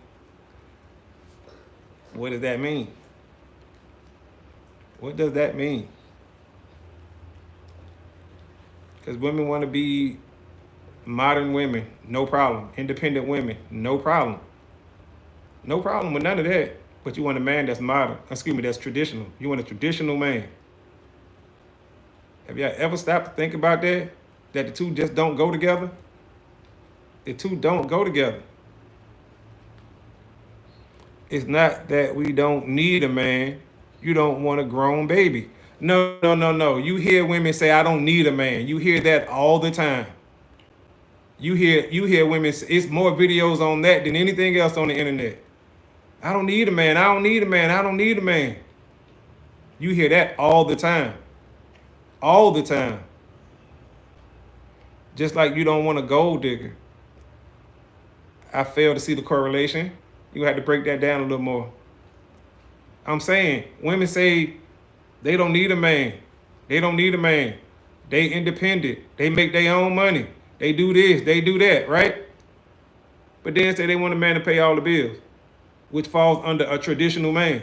S1: what does that mean? What does that mean? Because women want to be modern women, no problem. Independent women, no problem. No problem with none of that. But you want a man that's modern, excuse me, that's traditional. You want a traditional man. Have y'all ever stopped to think about that? That the two just don't go together? The two don't go together. It's not that we don't need a man. You don't want a grown baby. No, no, no, no. You hear women say, I don't need a man. You hear that all the time. You hear women say, it's more videos on that than anything else on the internet. I don't need a man. I don't need a man. I don't need a man. You hear that all the time. All the time. Just like you don't want a gold digger. I fail to see the correlation. You have to break that down a little more. I'm saying, women say they don't need a man. They don't need a man. They independent. They make their own money. They do this, they do that, right? But then say they want a man to pay all the bills, which falls under a traditional man.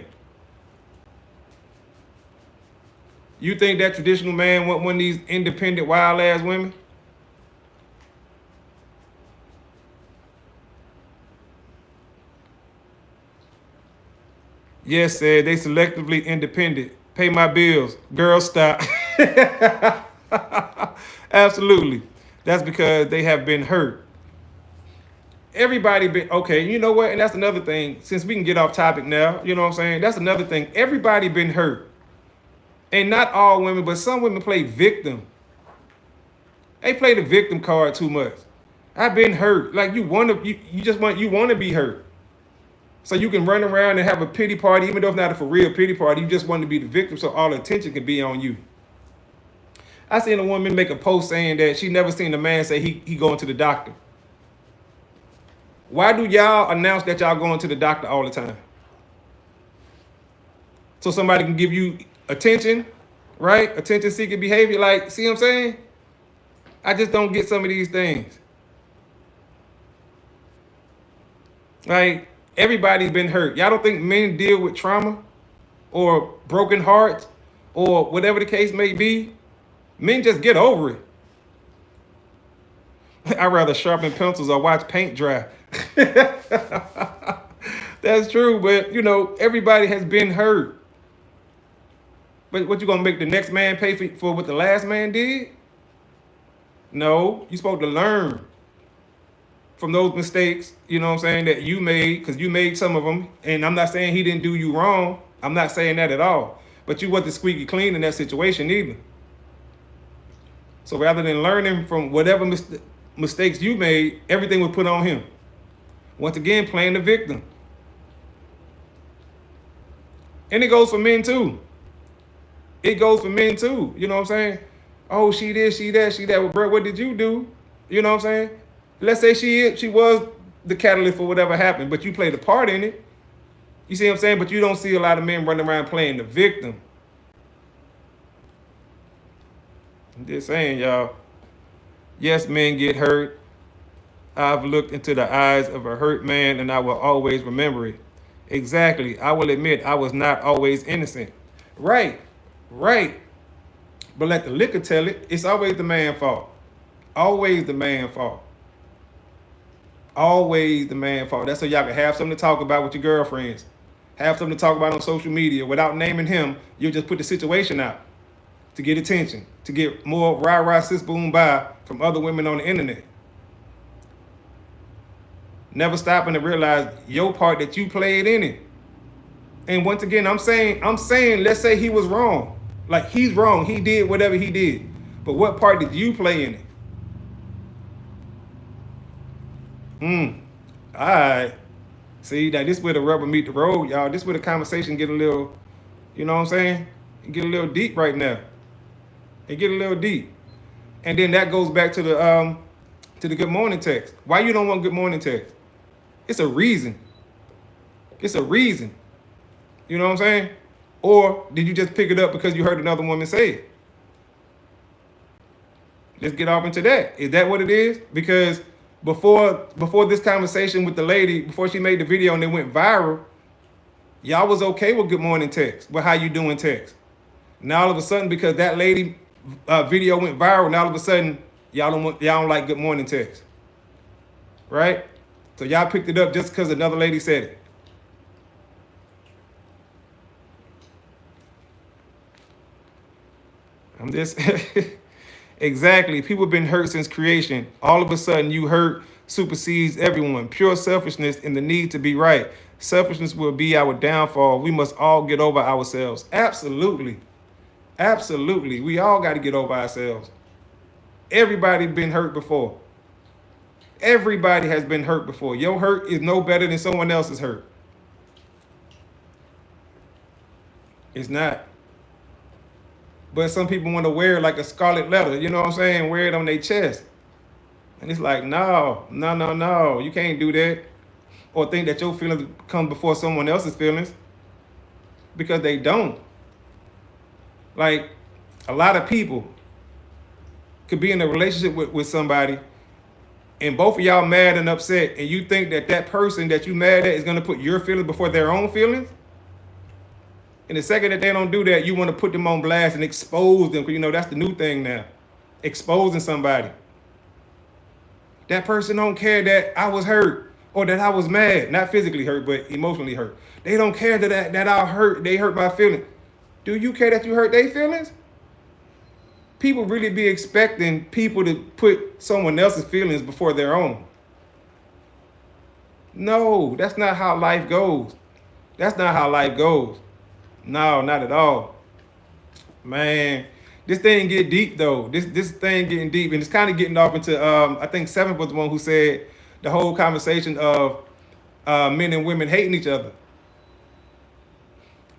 S1: You think that traditional man want one of these independent, wild-ass women? Yes, said they selectively independent. Pay my bills. Girl, stop. Absolutely. That's because they have been hurt. Everybody been, okay, you know what? And that's another thing. Since we can get off topic now, you know what I'm saying? That's another thing. Everybody been hurt. And not all women, but some women play victim. They play the victim card too much. I've been hurt. Like you want to be hurt. So you can run around and have a pity party, even though it's not a for real pity party. You just want to be the victim so all the attention can be on you. I seen a woman make a post saying that she never seen a man say he going to the doctor. Why do y'all announce that y'all going to the doctor all the time? So somebody can give you attention, right? Attention-seeking behavior. Like, see what I'm saying? I just don't get some of these things. Like, everybody's been hurt. Y'all don't think men deal with trauma or broken hearts or whatever the case may be? Men just get over it. I'd rather sharpen pencils or watch paint dry. That's true, but you know, everybody has been hurt. But what, you gonna make the next man pay for what the last man did? No, you're supposed to learn from those mistakes, you know what I'm saying, that you made, because you made some of them. And I'm not saying he didn't do you wrong. I'm not saying that at all. But you wasn't squeaky clean in that situation either. So rather than learning from whatever mistakes you made, everything was put on him. Once again, playing the victim. And it goes for men too. It goes for men too. You know what I'm saying? Oh, she this, she that, she that. Well, bro, what did you do? You know what I'm saying? Let's say she was the catalyst for whatever happened, but you played a part in it. You see what I'm saying? But you don't see a lot of men running around playing the victim. I'm just saying, y'all. Yes, men get hurt. I've looked into the eyes of a hurt man and I will always remember it. Exactly. I will admit I was not always innocent. Right. Right. But let the liquor tell it, it's always the man's fault. Always the man's fault. Always the man's fault. That's so y'all can have something to talk about with your girlfriends. Have something to talk about on social media. Without naming him, you'll just put the situation out to get attention, to get more rah-rah, sis, boom, bye from other women on the internet. Never stopping to realize your part that you played in it. And once again, I'm saying, let's say he was wrong. Like, he's wrong. He did whatever he did. But what part did you play in it? All right. See, now this where the rubber meet the road, y'all. This where the conversation get a little, you know what I'm saying? It get a little deep right now. It get a little deep. And then that goes back to the good morning text. Why you don't want good morning text? It's a reason. It's a reason. You know what I'm saying? Or did you just pick it up because you heard another woman say it? Let's get off into that. Is that what it is? Because before this conversation with the lady, before she made the video and it went viral, y'all was okay with good morning text, but how you doing text. Now all of a sudden, because that lady video went viral, now all of a sudden y'all don't like good morning text, right? So y'all picked it up just because another lady said it. I'm just exactly. People have been hurt since creation. All of a sudden, you hurt supersedes everyone. Pure selfishness and the need to be right. Selfishness will be our downfall. We must all get over ourselves. Absolutely. Absolutely. We all got to get over ourselves. Everybody been hurt before. Everybody has been hurt before. Your hurt is no better than someone else's hurt. It's not. But some people want to wear it like a scarlet letter, you know what I'm saying? Wear it on their chest. And it's like, no. You can't do that. Or think that your feelings come before someone else's feelings. Because they don't. Like, a lot of people could be in a relationship with somebody and both of y'all mad and upset, and you think that that person that you mad at is going to put your feelings before their own feelings? And the second that they don't do that, you want to put them on blast and expose them. Because, you know, that's the new thing now. Exposing somebody. That person don't care that I was hurt or that I was mad. Not physically hurt, but emotionally hurt. They don't care that I hurt. They hurt my feelings. Do you care that you hurt their feelings? People really be expecting people to put someone else's feelings before their own. No, that's not how life goes. That's not how life goes. No, not at all. Man, this thing get deep though. This thing getting deep, and it's kind of getting off into I think Seven was the one who said the whole conversation of men and women hating each other.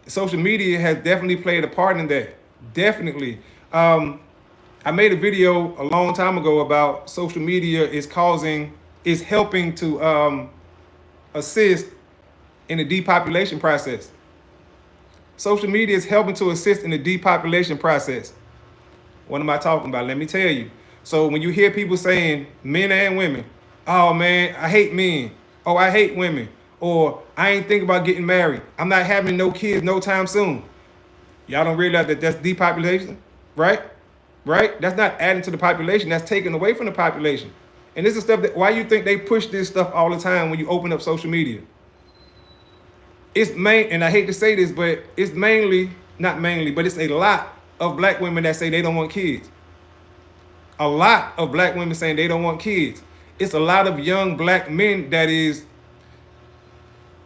S1: Social media has definitely played a part in that. Definitely. I made a video a long time ago about social media is helping to assist in the depopulation process. Social media is helping to assist in the depopulation process. What am I talking about? Let me tell you. So when you hear people saying, men and women, oh man, I hate men. Oh, I hate women. Or I ain't thinking about getting married. I'm not having no kids no time soon. Y'all don't realize that that's depopulation, right? Right? That's not adding to the population. That's taking away from the population. And this is stuff that, why you think they push this stuff all the time when you open up social media? It's and I hate to say this, but it's not mainly, but it's a lot of black women that say they don't want kids. A lot of black women saying they don't want kids. It's a lot of young black men that is,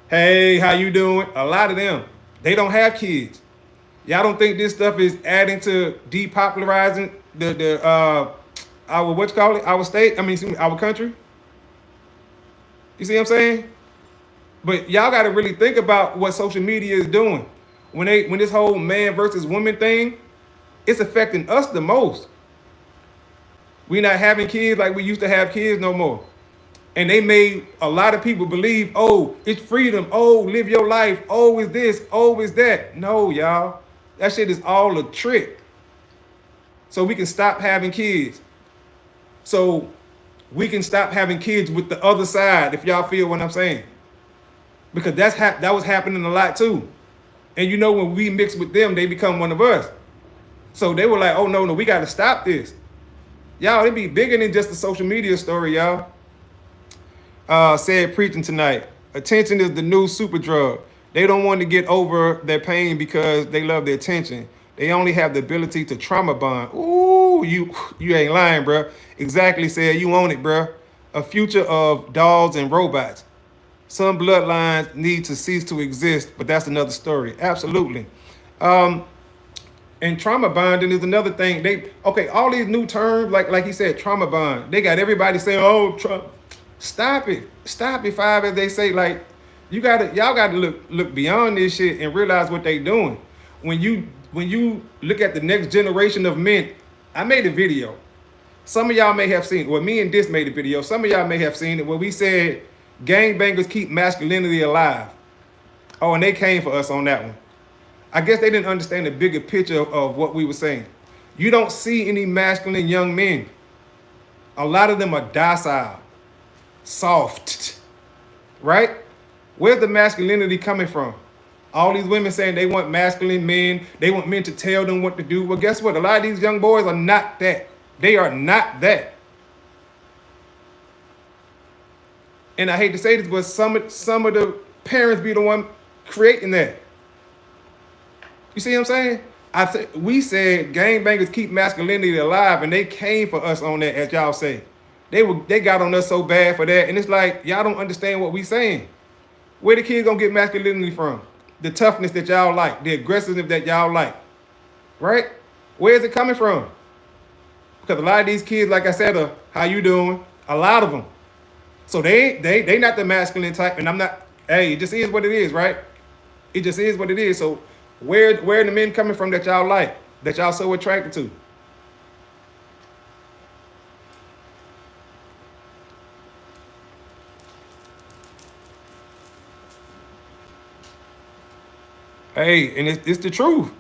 S1: hey, how you doing? A lot of them, they don't have kids. Y'all don't think this stuff is adding to depopularizing the our what you call it, our state? I mean, excuse me, our country. You see what I'm saying? But y'all got to really think about what social media is doing. When this whole man versus woman thing, it's affecting us the most. We not having kids like we used to have kids no more. And they made a lot of people believe, oh, it's freedom. Oh, live your life. Oh, is this. Oh, is that. No, y'all. That shit is all a trick. So we can stop having kids. So we can stop having kids with the other side, if y'all feel what I'm saying. Because that was happening a lot too. And you know, when we mix with them, they become one of us. So they were like, oh, no, we got to stop this. Y'all, it be bigger than just a social media story, y'all. Said preaching tonight. Attention is the new super drug. They don't want to get over their pain because they love the attention. They only have the ability to trauma bond. Ooh, you ain't lying, bro. Exactly, said you own it, bro. A future of dolls and robots. Some bloodlines need to cease to exist, but that's another story. Absolutely. And trauma bonding is another thing. All these new terms, like he said, trauma bond. They got everybody saying, oh, stop it. Stop it, Five, as they say. Like, y'all gotta look beyond this shit and realize what they doing. When you look at the next generation of men, I made a video. Some of y'all may have seen it. Well, me and Dis made a video. Some of y'all may have seen it where we said gangbangers keep masculinity alive. Oh, and they came for us on that one. I guess they didn't understand the bigger picture of what we were saying. You don't see any masculine young men. A lot of them are docile, soft, right? Where's the masculinity coming from? All these women saying they want masculine men. They want men to tell them what to do. Well, guess what? A lot of these young boys are not that. They are not that. And I hate to say this, but some of the parents be the one creating that. You see what I'm saying? We said gangbangers keep masculinity alive, and they came for us on that, as y'all say. They got on us so bad for that, and it's like y'all don't understand what we saying. Where the kids gonna get masculinity from? The toughness that y'all like, the aggressiveness that y'all like, right? Where is it coming from? Because a lot of these kids, like I said, are how you doing? A lot of them. So they not the masculine type, and I'm not. Hey, it just is what it is, right? It just is what it is. So where are the men coming from that y'all like, that y'all so attracted to? Hey, and it's the truth.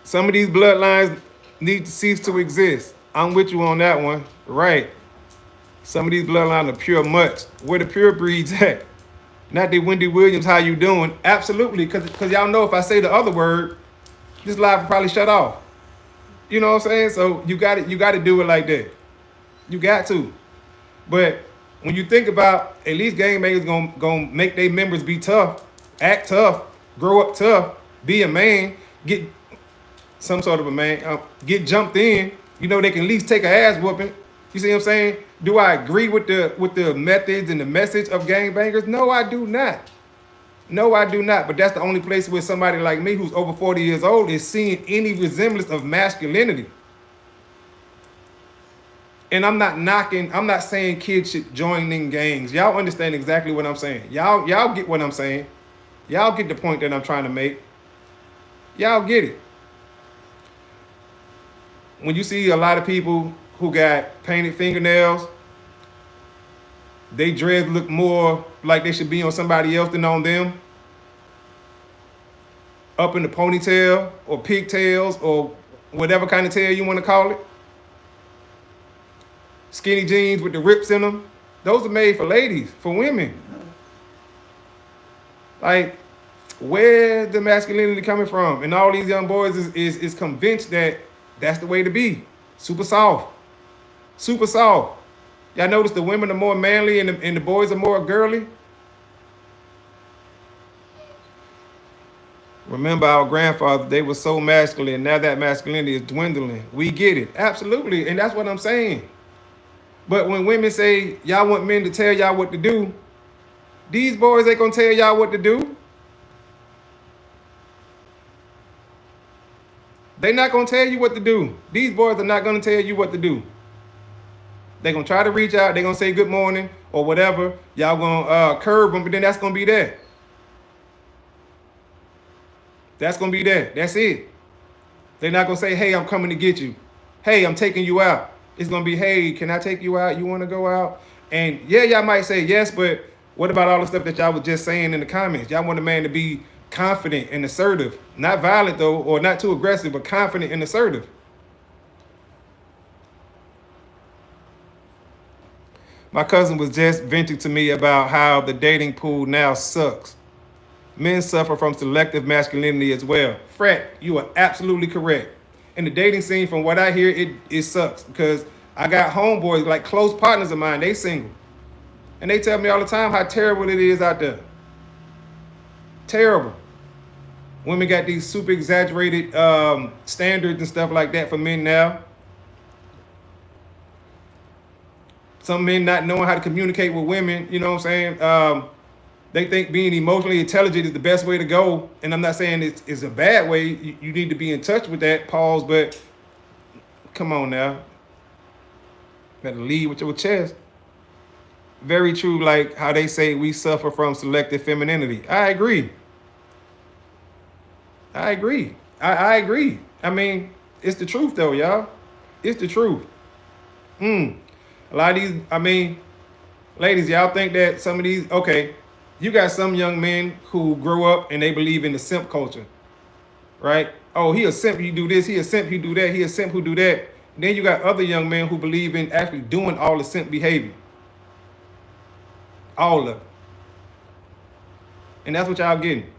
S1: Some of these bloodlines need to cease to exist. I'm with you on that one, right? Some of these bloodlines are pure mutts. Where the pure breeds at? Not the Wendy Williams, how you doing? Absolutely, because y'all know if I say the other word, this live will probably shut off. You know what I'm saying? So you got to do it like that. You got to. But when you think about, at least gangbangers gonna make their members be tough, act tough, grow up tough, be a man, get some sort of a man, get jumped in. You know, they can at least take an ass whooping. You see what I'm saying? Do I agree with the methods and the message of gangbangers? No, I do not. No, I do not. But that's the only place where somebody like me who's over 40 years old is seeing any resemblance of masculinity. And I'm not saying kids should join in gangs. Y'all understand exactly what I'm saying. Y'all get what I'm saying. Y'all get the point that I'm trying to make. Y'all get it. When you see a lot of people who got painted fingernails, they dreads look more like they should be on somebody else than on them. Up in the ponytail or pigtails or whatever kind of tail you want to call it. Skinny jeans with the rips in them. Those are made for ladies, for women. Like, where the masculinity coming from? And all these young boys is convinced that that's the way to be. Super soft. Super soft. Y'all notice the women are more manly and the boys are more girly? Remember our grandfathers, they were so masculine. Now that masculinity is dwindling. We get it. Absolutely. And that's what I'm saying. But when women say, y'all want men to tell y'all what to do, these boys ain't gonna tell y'all what to do. They're not gonna tell you what to do. These boys are not gonna tell you what to do. They're gonna try to reach out. They're gonna say good morning or whatever. Y'all gonna curve them, but then that's gonna be that. That's gonna be that. That's it. They're not gonna say, "Hey, I'm coming to get you." "Hey, I'm taking you out." It's gonna be, "Hey, can I take you out? You want to go out?" And yeah, y'all might say yes, but what about all the stuff that y'all was just saying in the comments? Y'all want a man to be confident and assertive, not violent though, or not too aggressive, but confident and assertive. My cousin was just venting to me about how the dating pool now sucks. Men suffer from selective masculinity as well. Frat, you are absolutely correct. In the dating scene, from what I hear, it sucks because I got homeboys, like close partners of mine, they single. And they tell me all the time how terrible it is out there. Terrible. Women got these super exaggerated standards and stuff like that for men now. Some men not knowing how to communicate with women, you know what I'm saying? They think being emotionally intelligent is the best way to go. And I'm not saying it's a bad way. You need to be in touch with that, pause, but come on now. Better lead with your chest. Very true, like how they say we suffer from selective femininity. I agree. I agree. I agree. I mean, it's the truth though, y'all. It's the truth. A lot of these, I mean, ladies, y'all think that some of these, okay, you got some young men who grow up and they believe in the simp culture, right? Oh, he a simp, he do this, he a simp, he do that, he a simp who do that. And then you got other young men who believe in actually doing all the simp behavior. All of it. And that's what y'all getting.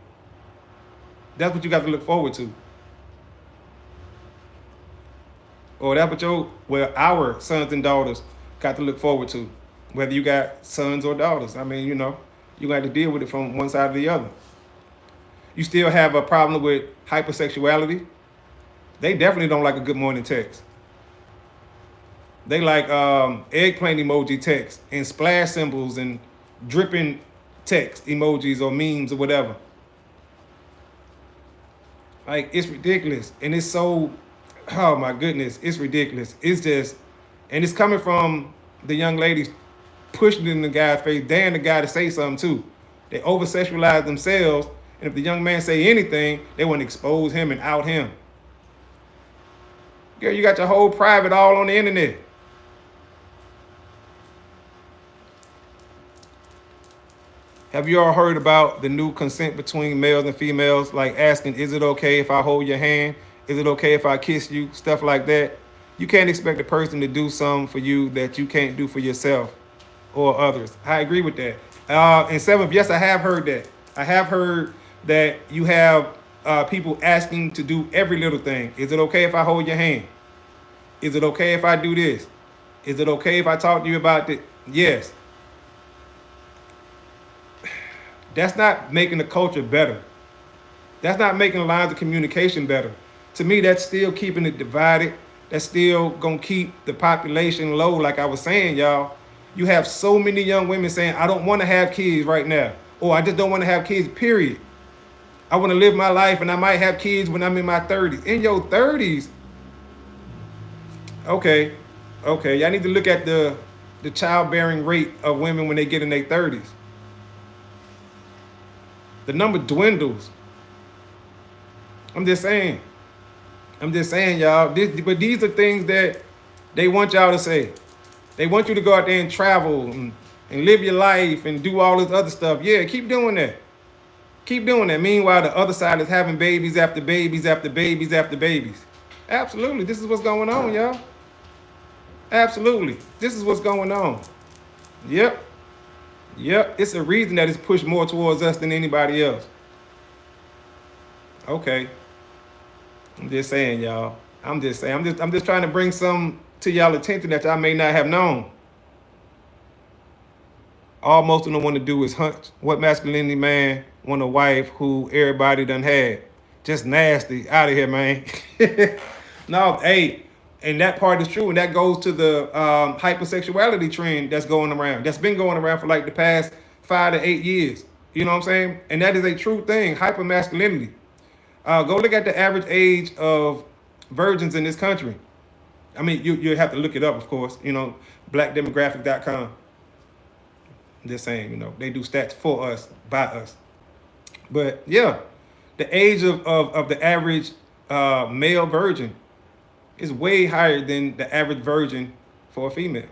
S1: That's what you got to look forward to. Or that's what our sons and daughters got to look forward to. Whether you got sons or daughters. I mean, you got to deal with it from one side or the other. You still have a problem with hypersexuality. They definitely don't like a good morning text. They like eggplant emoji text and splash symbols and dripping text emojis or memes or whatever. Like, it's ridiculous. And it's so, oh my goodness, it's ridiculous. It's just, and it's coming from the young ladies pushing it in the guy's face, daring the guy to say something too. They over-sexualize themselves, and if the young man say anything, they want to expose him and out him. Girl, you got your whole private all on the internet. Have you all heard about the new consent between males and females, like asking, is it okay if I hold your hand? Is it okay if I kiss you? Stuff like that. You can't expect a person to do something for you that you can't do for yourself or others. I agree with that. And seventh, yes, I have heard that. I have heard that you have people asking to do every little thing. Is it okay if I hold your hand? Is it okay if I do this? Is it okay if I talk to you about this? Yes. That's not making the culture better. That's not making the lines of communication better. To me, that's still keeping it divided. That's still going to keep the population low. Like I was saying, y'all, you have so many young women saying, I don't want to have kids right now. Or I just don't want to have kids, period. I want to live my life and I might have kids when I'm in my 30s. In your 30s? Okay. Y'all need to look at the childbearing rate of women when they get in their 30s. The number dwindles. I'm just saying, y'all. But these are things that they want y'all to say. They want you to go out there and travel and live your life and do all this other stuff. Yeah, keep doing that. Keep doing that. Meanwhile, the other side is having babies after babies after babies after babies. Absolutely. This is what's going on, y'all. Absolutely. This is what's going on. Yep. It's a reason that it's pushed more towards us than anybody else. Okay. I'm just saying, y'all. I'm just trying to bring some to y'all attention that y'all may not have known. All most of them want to do is hunch. What masculinity man want a wife who everybody done had? Just nasty. Out of here, man. No, hey, and that part is true, and that goes to the hypersexuality trend that's going around. That's been going around for like the past 5 to 8 years. You know what I'm saying? And that is a true thing, hypermasculinity. Go look at the average age of virgins in this country. I mean, you have to look it up, of course. You know, blackdemographic.com. Just saying, you know, they do stats for us, by us. But yeah, the age of the average male virgin is way higher than the average virgin for a female.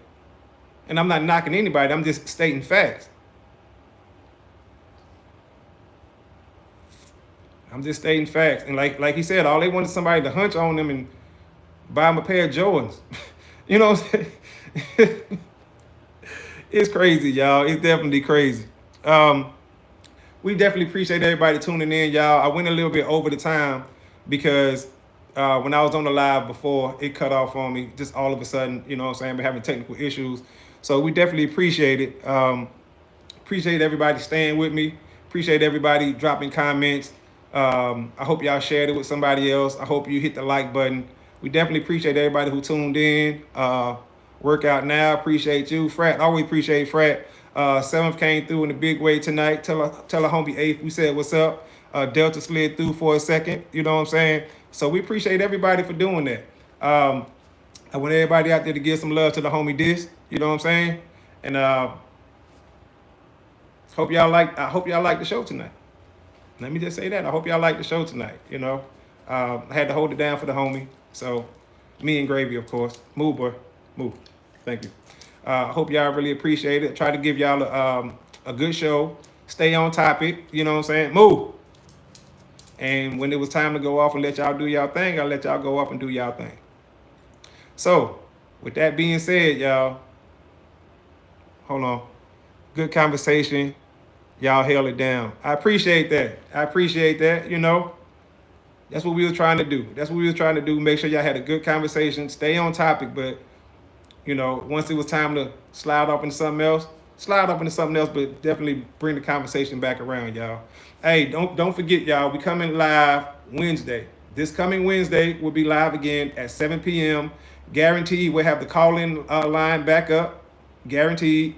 S1: And I'm not knocking anybody, I'm just stating facts. I'm just stating facts. And like he said, all they wanted somebody to hunch on them and buy them a pair of Jordans. You know what I'm saying? It's crazy, y'all. It's definitely crazy. We definitely appreciate everybody tuning in, y'all. I went a little bit over the time because when I was on the live before, it cut off on me just all of a sudden. You know what I'm saying? We're having technical issues. So we definitely appreciate it. Appreciate everybody staying with me. Appreciate everybody dropping comments. I hope y'all shared it with somebody else. I hope you hit the like button. We definitely appreciate everybody who tuned in. Workout Now, appreciate you. Frat, always appreciate Frat. Seventh came through in a big way tonight. Tell a homie Eighth we said what's up. Delta slid through for a second. You know what I'm saying? So we appreciate everybody for doing that. I want everybody out there to give some love to the homie Dis. You know what I'm saying? And I hope y'all like the show tonight. Let me just say that. I hope y'all like the show tonight. You know, I had to hold it down for the homie. So me and Gravy, of course. Move, boy. Move. Thank you. I hope y'all really appreciate it. Try to give y'all a good show. Stay on topic. You know what I'm saying? Move. And when it was time to go off and let y'all do y'all thing, I'll let y'all go off and do y'all thing. So, with that being said, y'all, hold on. Good conversation. Y'all held it down. I appreciate that. You know, that's what we were trying to do. Make sure y'all had a good conversation. Stay on topic, but you know, once it was time to slide up into something else, but definitely bring the conversation back around, y'all. Hey, don't forget, y'all, we coming live Wednesday. This coming Wednesday, we'll be live again at 7 p.m. Guaranteed, we'll have the call-in line back up. Guaranteed.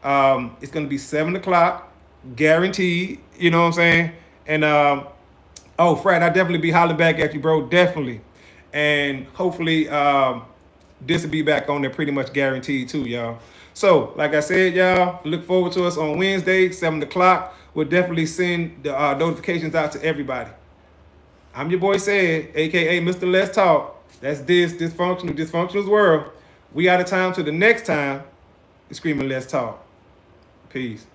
S1: It's going to be 7 o'clock. Guaranteed. You know what I'm saying? And, Fred, I'll definitely be hollering back at you, bro. Definitely. And hopefully, this will be back on there pretty much guaranteed too, y'all. So, like I said, y'all, look forward to us on Wednesday, 7 o'clock. We'll definitely send the notifications out to everybody. I'm your boy Said, a.k.a. Mr. Let's Talk. That's Dysfunctional's World. We out of time till the next time. Screaming Let's Talk. Peace.